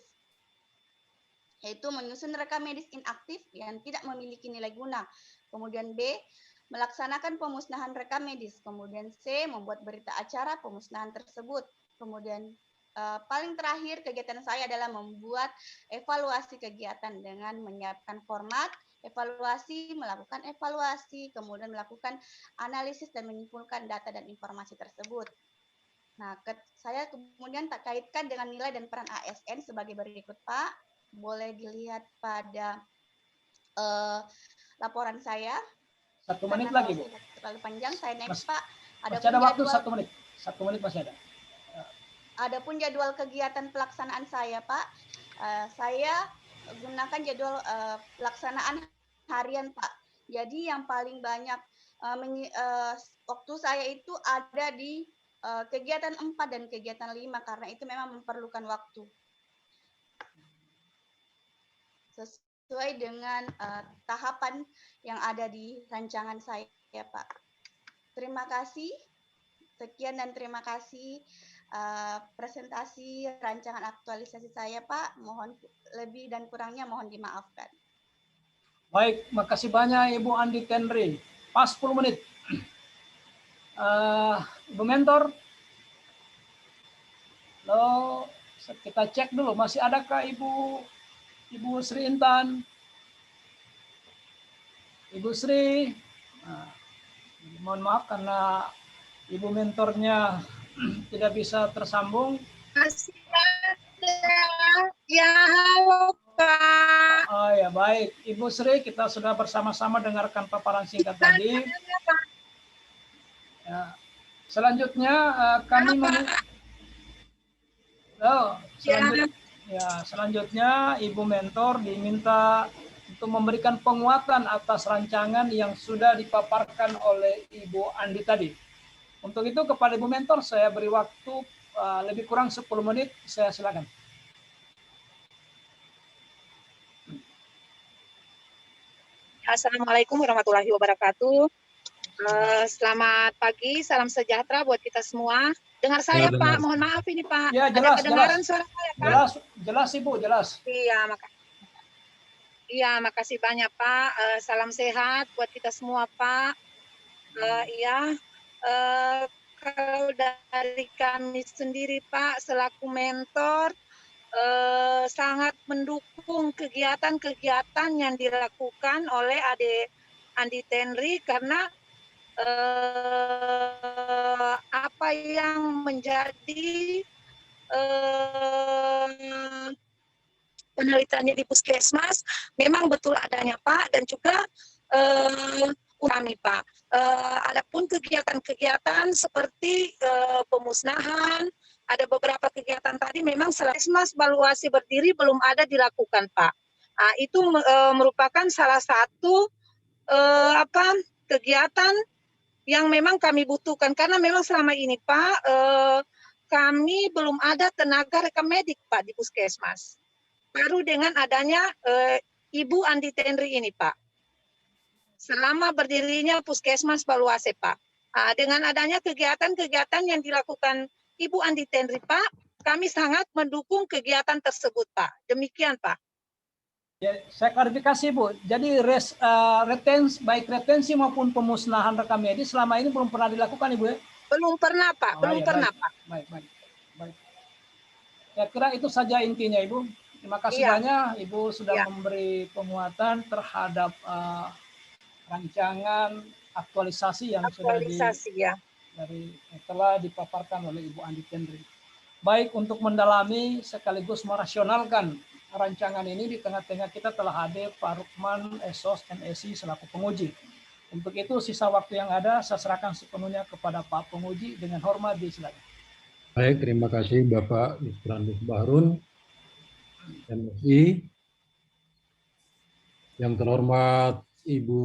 yaitu menyusun rekam medis inaktif yang tidak memiliki nilai guna. Kemudian B, melaksanakan pemusnahan rekam medis. Kemudian C, membuat berita acara pemusnahan tersebut. Kemudian paling terakhir kegiatan saya adalah membuat evaluasi kegiatan dengan menyiapkan format evaluasi, melakukan evaluasi, kemudian melakukan analisis dan menyimpulkan data dan informasi tersebut. Nah, saya kemudian tak kaitkan dengan nilai dan peran ASN sebagai berikut, Pak. Boleh dilihat pada laporan saya. 1 menit lagi, Bu. Terlalu panjang, saya next, Pak. Masih ada waktu 1 menit. 1 menit masih ada. Adapun jadwal kegiatan pelaksanaan saya, Pak, saya gunakan jadwal pelaksanaan harian, Pak. Jadi yang paling banyak waktu saya itu ada di kegiatan 4 dan kegiatan 5 karena itu memang memerlukan waktu. Sesuai dengan tahapan yang ada di rancangan saya, Pak. Terima kasih. Sekian dan terima kasih presentasi rancangan aktualisasi saya, Pak. Mohon lebih dan kurangnya mohon dimaafkan. Baik, makasih banyak Ibu Andi Tenri. Pas 10 menit. Ibu Mentor. Lo kita cek dulu masih adakah Ibu Sri Intan? Ibu Sri. Nah, mohon maaf karena Ibu mentornya tidak bisa tersambung. Masih ada. Ya, halo Pak. Oh ya, baik. Ibu Sri, kita sudah bersama-sama dengarkan paparan singkat tadi. Ya. Selanjutnya kami Ya, selanjutnya Ibu Mentor diminta untuk memberikan penguatan atas rancangan yang sudah dipaparkan oleh Ibu Andi tadi. Untuk itu kepada Ibu Mentor saya beri waktu lebih kurang 10 menit, saya silakan. Assalamualaikum warahmatullahi wabarakatuh. Selamat pagi, salam sejahtera buat kita semua. Dengar saya, Pak? Mohon maaf ini, Pak. Ya, jelas, Ada kedengaran jelas. suara saya, Pak? Jelas, jelas Ibu, jelas. Iya, makasih banyak, Pak. Salam sehat buat kita semua, Pak. Kalau dari kami sendiri, Pak, selaku mentor, sangat mendukung kegiatan-kegiatan yang dilakukan oleh Ade Andi Tenri karena apa yang menjadi penelitiannya di Puskesmas memang betul adanya, Pak, dan juga kami, Pak. Adapun kegiatan-kegiatan seperti pemusnahan, ada beberapa kegiatan tadi memang Puskesmas valuasi berdiri belum ada dilakukan, Pak. Itu merupakan salah satu kegiatan yang memang kami butuhkan karena memang selama ini, Pak, kami belum ada tenaga rekamedik, Pak, di Puskesmas. Baru dengan adanya Ibu Andi Tenri ini, Pak. Selama berdirinya Puskesmas Baluase, Pak. Dengan adanya kegiatan-kegiatan yang dilakukan Ibu Andi Tenri, Pak, kami sangat mendukung kegiatan tersebut, Pak. Demikian, Pak. Ya, saya klarifikasi, Bu. Jadi baik retensi maupun pemusnahan rekam medis selama ini belum pernah dilakukan, Ibu ya? Belum pernah, Pak. Belum pernah, Pak. Baik. Ya, kira itu saja intinya, Ibu. Terima kasih banyak, Ibu sudah memberi penguatan terhadap rancangan aktualisasi yang telah dipaparkan oleh Ibu Andi Tenri. Baik untuk mendalami sekaligus merasionalkan rancangan ini di tengah-tengah kita telah hadir Pak Rukman, Esos, MSI selaku penguji. Untuk itu sisa waktu yang ada saya serahkan sepenuhnya kepada Pak penguji dengan hormat disilakan. Baik, terima kasih Bapak Isranus Bahrun, MSI. Yang terhormat Ibu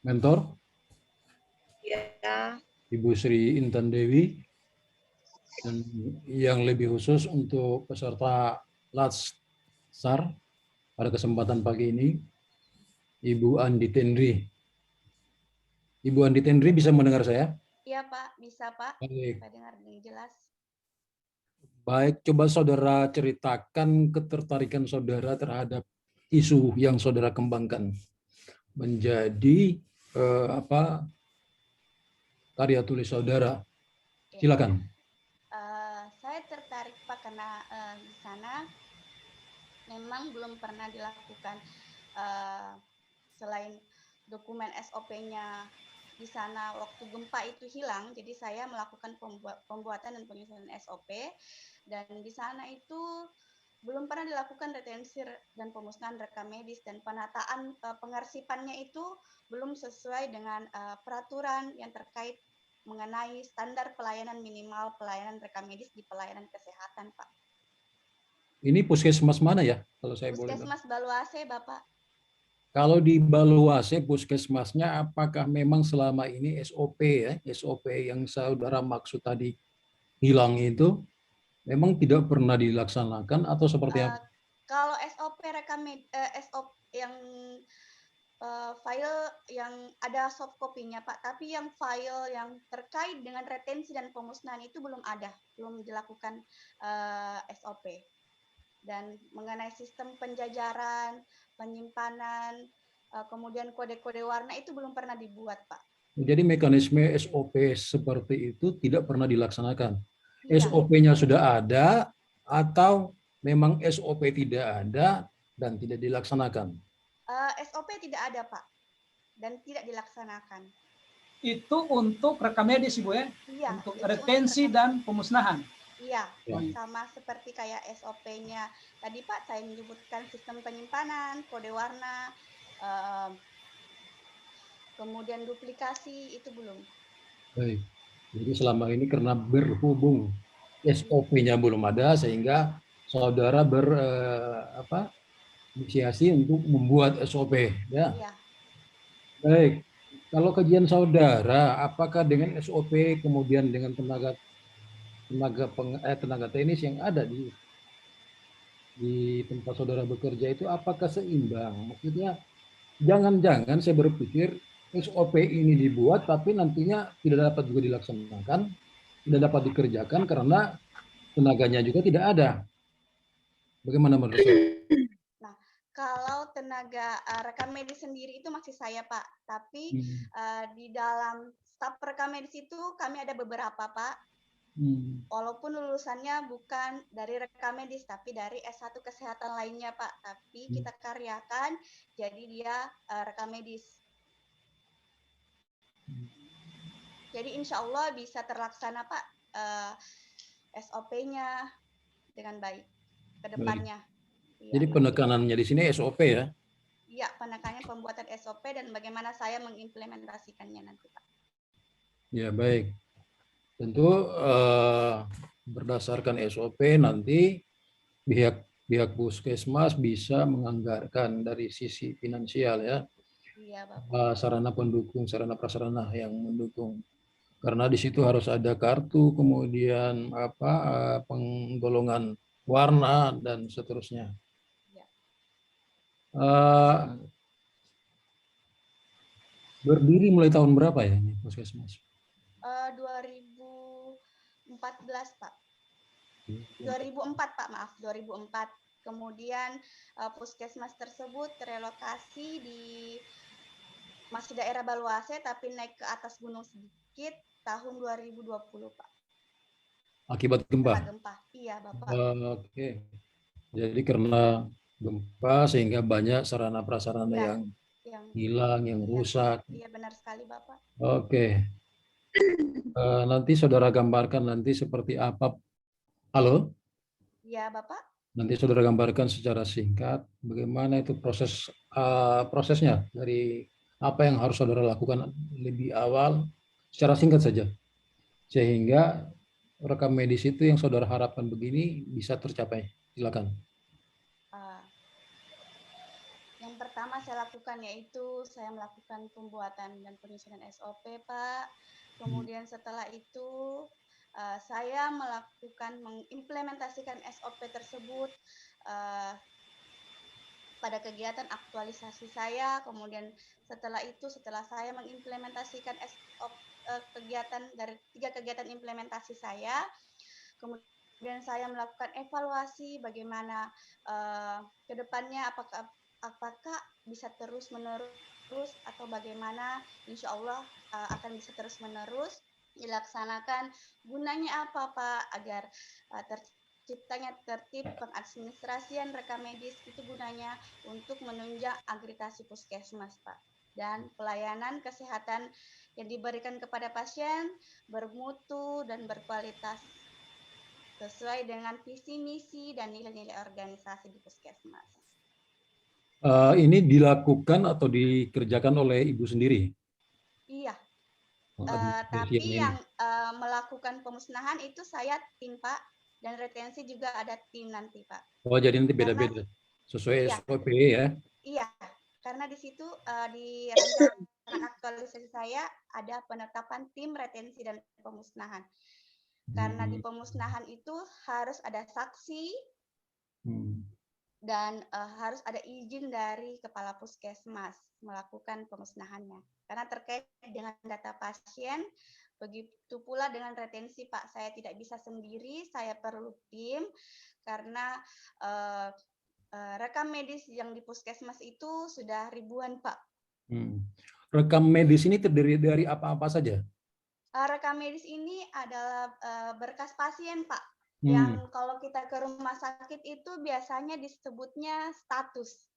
Mentor, Ibu Sri Intan Dewi, dan yang lebih khusus untuk peserta Latsar pada kesempatan pagi ini, Ibu Andi Tenri. Ibu Andi Tenri bisa mendengar saya? Iya, Pak. Bisa, Pak. Baik. Saya dengar dengan jelas. Baik, coba saudara ceritakan ketertarikan saudara terhadap isu yang saudara kembangkan menjadi karya tulis saudara. Silakan. Saya tertarik, Pak, karena di sana memang belum pernah dilakukan selain dokumen SOP-nya di sana waktu gempa itu hilang, jadi saya melakukan pembuatan dan penyusunan SOP, dan di sana itu belum pernah dilakukan retensi dan pemusnahan rekam medis, dan penataan pengarsipannya itu belum sesuai dengan peraturan yang terkait mengenai standar pelayanan minimal pelayanan rekam medis di pelayanan kesehatan, Pak. Ini puskesmas mana ya, kalau saya boleh tahu? Puskesmas Baluase, Bapak. Kalau di Baluase puskesmasnya, apakah memang selama ini SOP ya, SOP yang saudara maksud tadi hilang itu memang tidak pernah dilaksanakan atau seperti apa? Kalau SOP rekam SOP yang file yang ada soft copy-nya, Pak, tapi yang file yang terkait dengan retensi dan pemusnahan itu belum ada, belum dilakukan SOP. Dan mengenai sistem penjajaran, penyimpanan, kemudian kode-kode warna itu belum pernah dibuat, Pak. Jadi mekanisme SOP seperti itu tidak pernah dilaksanakan. SOP-nya sudah ada atau memang SOP tidak ada dan tidak dilaksanakan? SOP tidak ada, Pak, dan tidak dilaksanakan. Itu untuk rekam medis, Ibu ya? Iya. Untuk retensi dan pemusnahan. Iya, sama seperti kayak SOP-nya tadi, Pak, saya menyebutkan sistem penyimpanan, kode warna, kemudian duplikasi itu belum. Baik. Jadi selama ini karena berhubung SOP-nya belum ada sehingga saudara inisiasi untuk membuat SOP, ya. Iya. Baik. Kalau kajian saudara, apakah dengan SOP kemudian dengan tenaga teknis yang ada di tempat saudara bekerja itu apakah seimbang? Maksudnya jangan-jangan saya berpikir SOP ini dibuat tapi nantinya tidak dapat juga dilaksanakan, tidak dapat dikerjakan karena tenaganya juga tidak ada. Bagaimana menurut saya? Nah, kalau tenaga rekam medis sendiri itu masih saya, Pak. Tapi di dalam staf rekam medis itu kami ada beberapa, Pak. Walaupun lulusannya bukan dari rekam medis, tapi dari S1 kesehatan lainnya, Pak. Tapi kita karyakan, jadi dia rekam medis. Jadi insya Allah bisa terlaksana, Pak, SOP-nya dengan baik ke depannya. Iya, jadi penekanannya di sini SOP ya? Iya, penekanannya pembuatan SOP dan bagaimana saya mengimplementasikannya nanti, Pak. Ya, baik. Tentu berdasarkan SOP nanti pihak Puskesmas bisa menganggarkan dari sisi finansial ya. Iya, Bapak. Sarana pendukung, sarana prasarana yang mendukung. Karena di situ harus ada kartu, kemudian penggolongan warna dan seterusnya. Ya. Berdiri mulai tahun berapa ya ini Puskesmas? 2014, Pak. 2004, Pak, maaf, 2004. Kemudian Puskesmas tersebut relokasi masih daerah Baluase tapi naik ke atas gunung sedikit tahun 2020, Pak. Akibat gempa? Karena gempa, iya, Bapak. Oke. Jadi karena gempa sehingga banyak sarana prasarana ya, yang hilang, yang rusak. Iya, benar sekali, Bapak. Oke. Nanti saudara gambarkan nanti seperti apa. Halo? Iya, Bapak. Nanti saudara gambarkan secara singkat bagaimana itu prosesnya dari apa yang harus saudara lakukan lebih awal secara singkat saja. Sehingga rekam medis itu yang saudara harapkan begini bisa tercapai. Silakan. Yang pertama saya lakukan yaitu saya melakukan pembuatan dan penyusunan SOP, Pak. Kemudian setelah itu saya mengimplementasikan SOP tersebut pada kegiatan aktualisasi saya. Kemudian setelah saya mengimplementasikan kegiatan dari 3 kegiatan implementasi saya, kemudian saya melakukan evaluasi bagaimana ke depannya apakah bisa terus-menerus atau bagaimana, insya Allah akan bisa terus-menerus dilaksanakan. Gunanya apa, Pak? Agar terciptanya tertib pengadministrasian rekam medis, itu gunanya untuk menunjang agregasi puskesmas, Pak. Dan pelayanan kesehatan yang diberikan kepada pasien bermutu dan berkualitas sesuai dengan visi misi dan nilai-nilai organisasi di puskesmas. Ini dilakukan atau dikerjakan oleh Ibu sendiri? Iya. Tapi yang melakukan pemusnahan itu saya tim, Pak, dan retensi juga ada tim nanti, Pak. Oh, jadi nanti beda-beda sesuai SOP ya? Iya, karena di situ di rancangan aktualisasi saya ada penetapan tim retensi dan pemusnahan. Karena di pemusnahan itu harus ada saksi dan harus ada izin dari kepala puskesmas melakukan pemusnahannya. Karena terkait dengan data pasien, begitu pula dengan retensi, Pak. Saya tidak bisa sendiri, saya perlu tim karena rekam medis yang di puskesmas itu sudah ribuan, Pak. Rekam medis ini terdiri dari apa-apa saja? Rekam medis ini adalah berkas pasien, Pak. Yang kalau kita ke rumah sakit itu biasanya disebutnya status.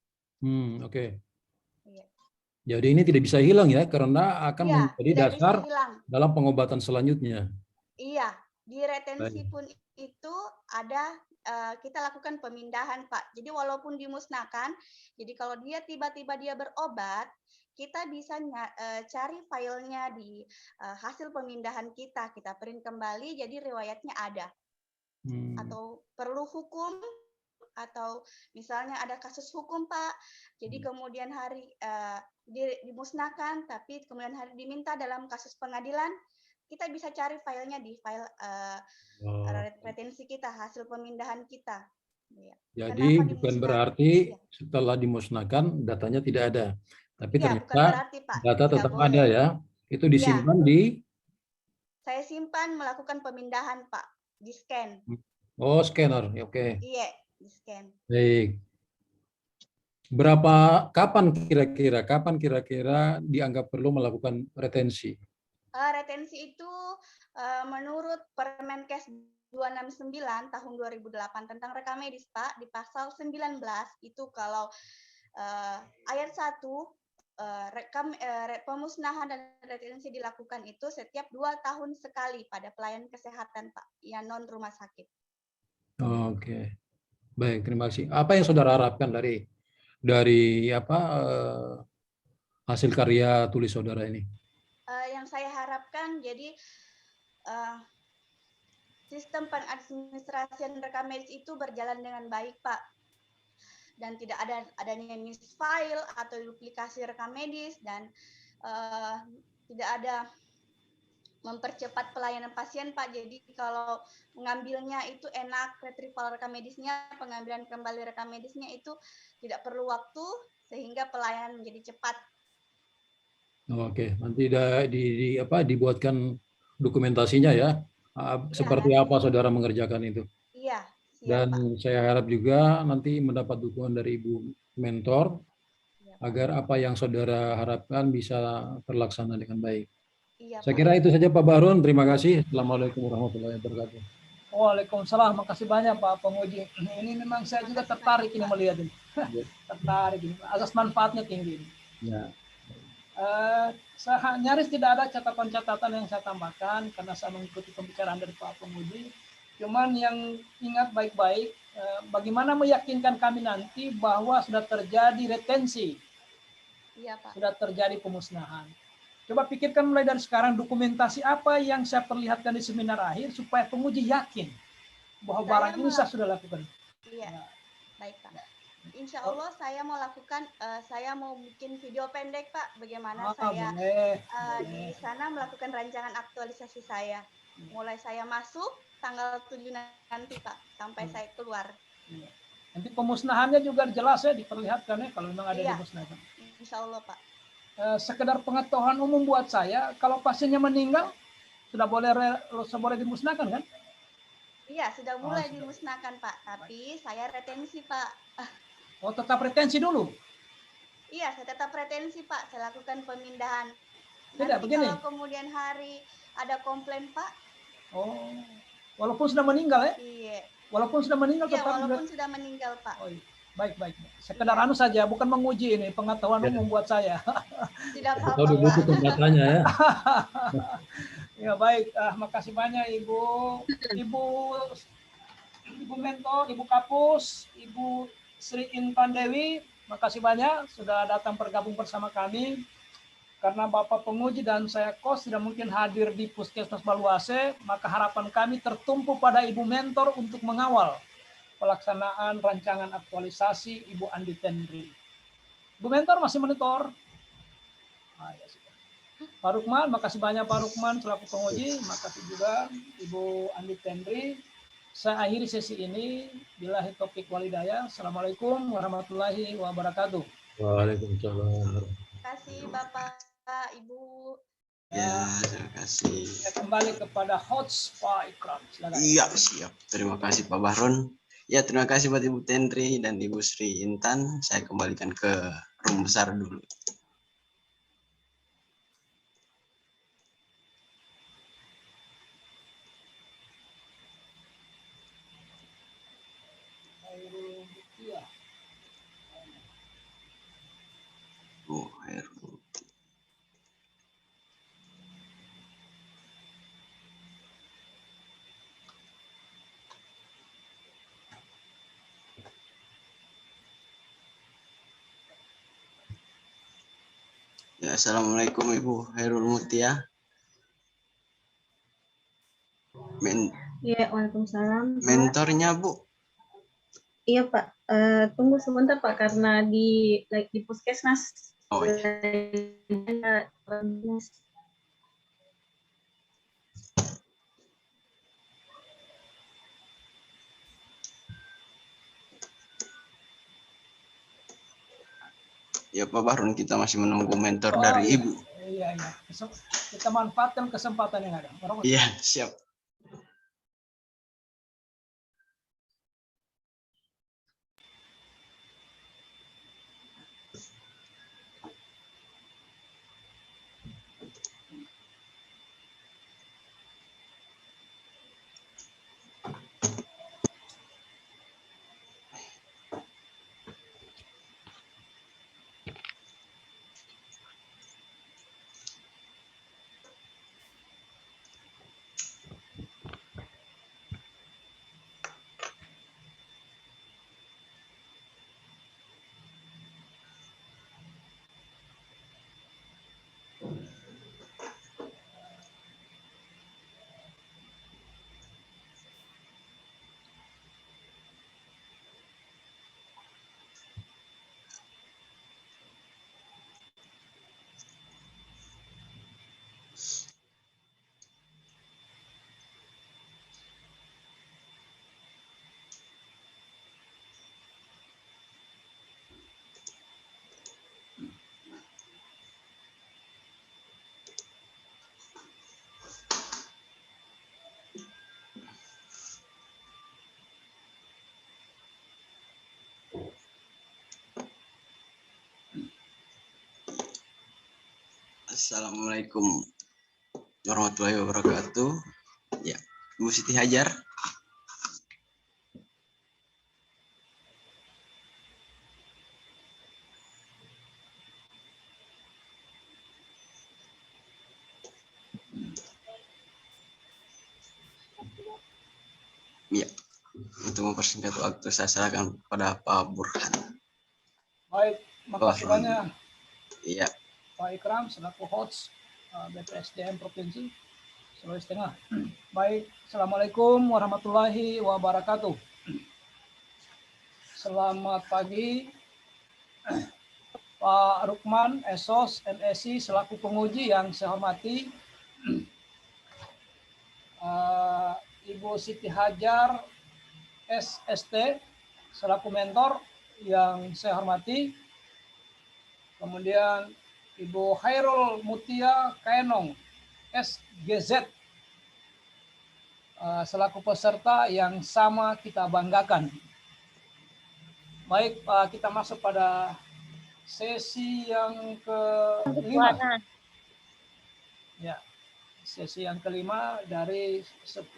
Oke. Iya. Jadi ini tidak bisa hilang ya, karena akan menjadi dasar dalam pengobatan selanjutnya. Iya, di retensi pun itu ada kita lakukan pemindahan, Pak. Jadi walaupun dimusnahkan, jadi kalau dia tiba-tiba dia berobat, kita bisa cari filenya di hasil pemindahan kita print kembali, jadi riwayatnya ada. Atau perlu hukum, atau misalnya ada kasus hukum Pak, jadi kemudian hari dimusnahkan, tapi kemudian hari diminta dalam kasus pengadilan, kita bisa cari filenya di file retensi kita, hasil pemindahan kita. Ya. Jadi Kenapa bukan dimusnahkan? berarti Ya. setelah dimusnahkan datanya tidak ada, tapi Ya, bukan ternyata berarti, Pak. data Tidak tetap boleh. ada ya. Itu Ya. disimpan di. Saya simpan melakukan pemindahan Pak, di scan. Oh, scanner, oke. Iya, di scan. Baik. Kapan kira-kira dianggap perlu melakukan retensi? Retensi itu menurut Permenkes 269 tahun 2008 tentang rekam medis Pak, di pasal 19 itu kalau ayat 1 pemusnahan dan retensi dilakukan itu setiap 2 tahun sekali pada pelayanan kesehatan Pak, yang non rumah sakit. Oke. Baik, terima kasih. Apa yang saudara harapkan dari hasil karya tulis saudara ini? Yang saya harapkan jadi sistem pengadministrasian rekam medis itu berjalan dengan baik Pak, dan tidak adanya misfile atau duplikasi rekam medis, dan tidak ada mempercepat pelayanan pasien Pak. Jadi kalau mengambilnya itu enak, retrieval rekam medisnya, pengambilan kembali rekam medisnya itu tidak perlu waktu sehingga pelayanan menjadi cepat. Oke, nanti dibuatkan dokumentasinya ya. Seperti apa saudara mengerjakan itu. Iya, siap, Dan Pak. saya harap juga nanti mendapat dukungan dari Ibu Mentor agar apa yang saudara harapkan bisa terlaksana dengan baik. Iya, Saya Pak. kira itu saja Pak Bahrun. Terima kasih. Assalamualaikum warahmatullahi wabarakatuh. Waalaikumsalam, makasih banyak Pak Penguji. Ini memang saya juga tertarik ini melihat ini. Tertarik ini, asas manfaatnya tinggi. Ya. Saya nyaris tidak ada catatan-catatan yang saya tambahkan karena saya mengikuti pembicaraan dari Pak Penguji. Cuman yang ingat baik-baik, bagaimana meyakinkan kami nanti bahwa sudah terjadi retensi, iya, Pak. Sudah terjadi pemusnahan. Coba pikirkan mulai dari sekarang dokumentasi apa yang saya perlihatkan di seminar akhir supaya penguji yakin bahwa barang ini saya sudah lakukan. Iya, baik Pak. Insya Allah saya mau lakukan, saya mau bikin video pendek Pak, bagaimana saya di sana melakukan rancangan aktualisasi saya. Mulai saya masuk tanggal 7 nanti Pak, sampai saya keluar. Nanti pemusnahannya juga jelas ya, diperlihatkan ya kalau memang ada dimusnahkan. Insya Allah Pak. Sekedar pengetahuan umum buat saya, kalau pasiennya meninggal, sudah boleh dimusnahkan kan? Iya, sudah mulai dimusnahkan Pak, tapi saya retensi Pak. Oh, tetap retensi dulu? Iya, saya tetap retensi Pak, saya lakukan pemindahan. Tidak, nanti begini. Kalau kemudian hari ada komplain Pak. Oh, walaupun sudah meninggal ya? Iya. Walaupun sudah meninggal iya, tetap. Walaupun sudah meninggal Pak. Oh, iya. Baik. Sekedar anu saja, bukan menguji ini, pengetahuan umum buat saya. Tidak apa-apa. Tahu buku datanya ya. Ya baik, makasih banyak Ibu Mentor, Ibu Kapus, Ibu Sri Intan Dewi, makasih banyak sudah datang bergabung bersama kami. Karena Bapak Penguji dan saya Kos tidak mungkin hadir di Puskesmas Baluase, maka harapan kami tertumpu pada Ibu Mentor untuk mengawal pelaksanaan rancangan aktualisasi Ibu Andi Tenri. Ibu Mentor masih monitor. Ya sudah. Pak Rukman, makasih banyak Pak Rukman selaku penguji, makasih juga Ibu Andi Tenri. Saya akhiri sesi ini. Billahi taufiq wal hidayah. Assalamualaikum warahmatullahi wabarakatuh. Waalaikumsalam. Terima kasih Bapak, Ibu. Ya, terima kasih. Saya kembali kepada host Pak Ikram. Silakan. Iya, siap. Terima kasih Pak Bahrun. Ya, terima kasih buat Ibu Tenri dan Ibu Sri Intan. Saya kembalikan ke room besar dulu. Ya, Assalamualaikum Ibu Hairul Mutia. Iya, Waalaikumsalam. Mentornya Bu. Iya Pak, tunggu sebentar Pak karena di puskesmas. Oh iya. Ya Pak Bahrun, kita masih menunggu mentor dari iya. Ibu. Iya. Kita manfaatkan kesempatan yang ada. Iya, siap. Assalamualaikum warahmatullahi wabarakatuh. Ya, Ibu Siti Hajar. Ya, untuk mempersingkat waktu saya serahkan kepada Pak Burhan. Baik, makasih banyak. Iya. Pak Ikram selaku host BPSDM Provinsi Sulawesi Tengah. Baik, Assalamualaikum warahmatullahi wabarakatuh. Selamat pagi Pak Rukman, Esos, MSI selaku penguji yang saya hormati, Ibu Siti Hajar, SST selaku mentor yang saya hormati, kemudian Ibu Khairul Mutia Kaenong, SGZ, selaku peserta yang sama kita banggakan. Baik, kita masuk pada sesi yang kelima. Ya, sesi yang kelima dari 10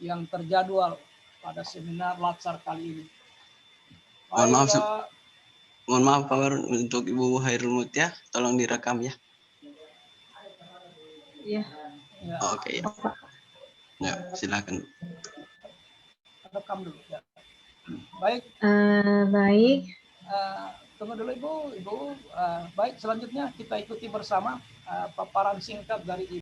yang terjadwal pada seminar Latsar kali ini. Baik, Mohon maaf Pak Bahrun, untuk Ibu Khairul Mutia, tolong direkam ya. Iya. Oke. Ya, silakan. Rekam dulu ya. Baik. Baik. Tunggu dulu Ibu. Baik, selanjutnya kita ikuti bersama paparan singkat dari Ibu.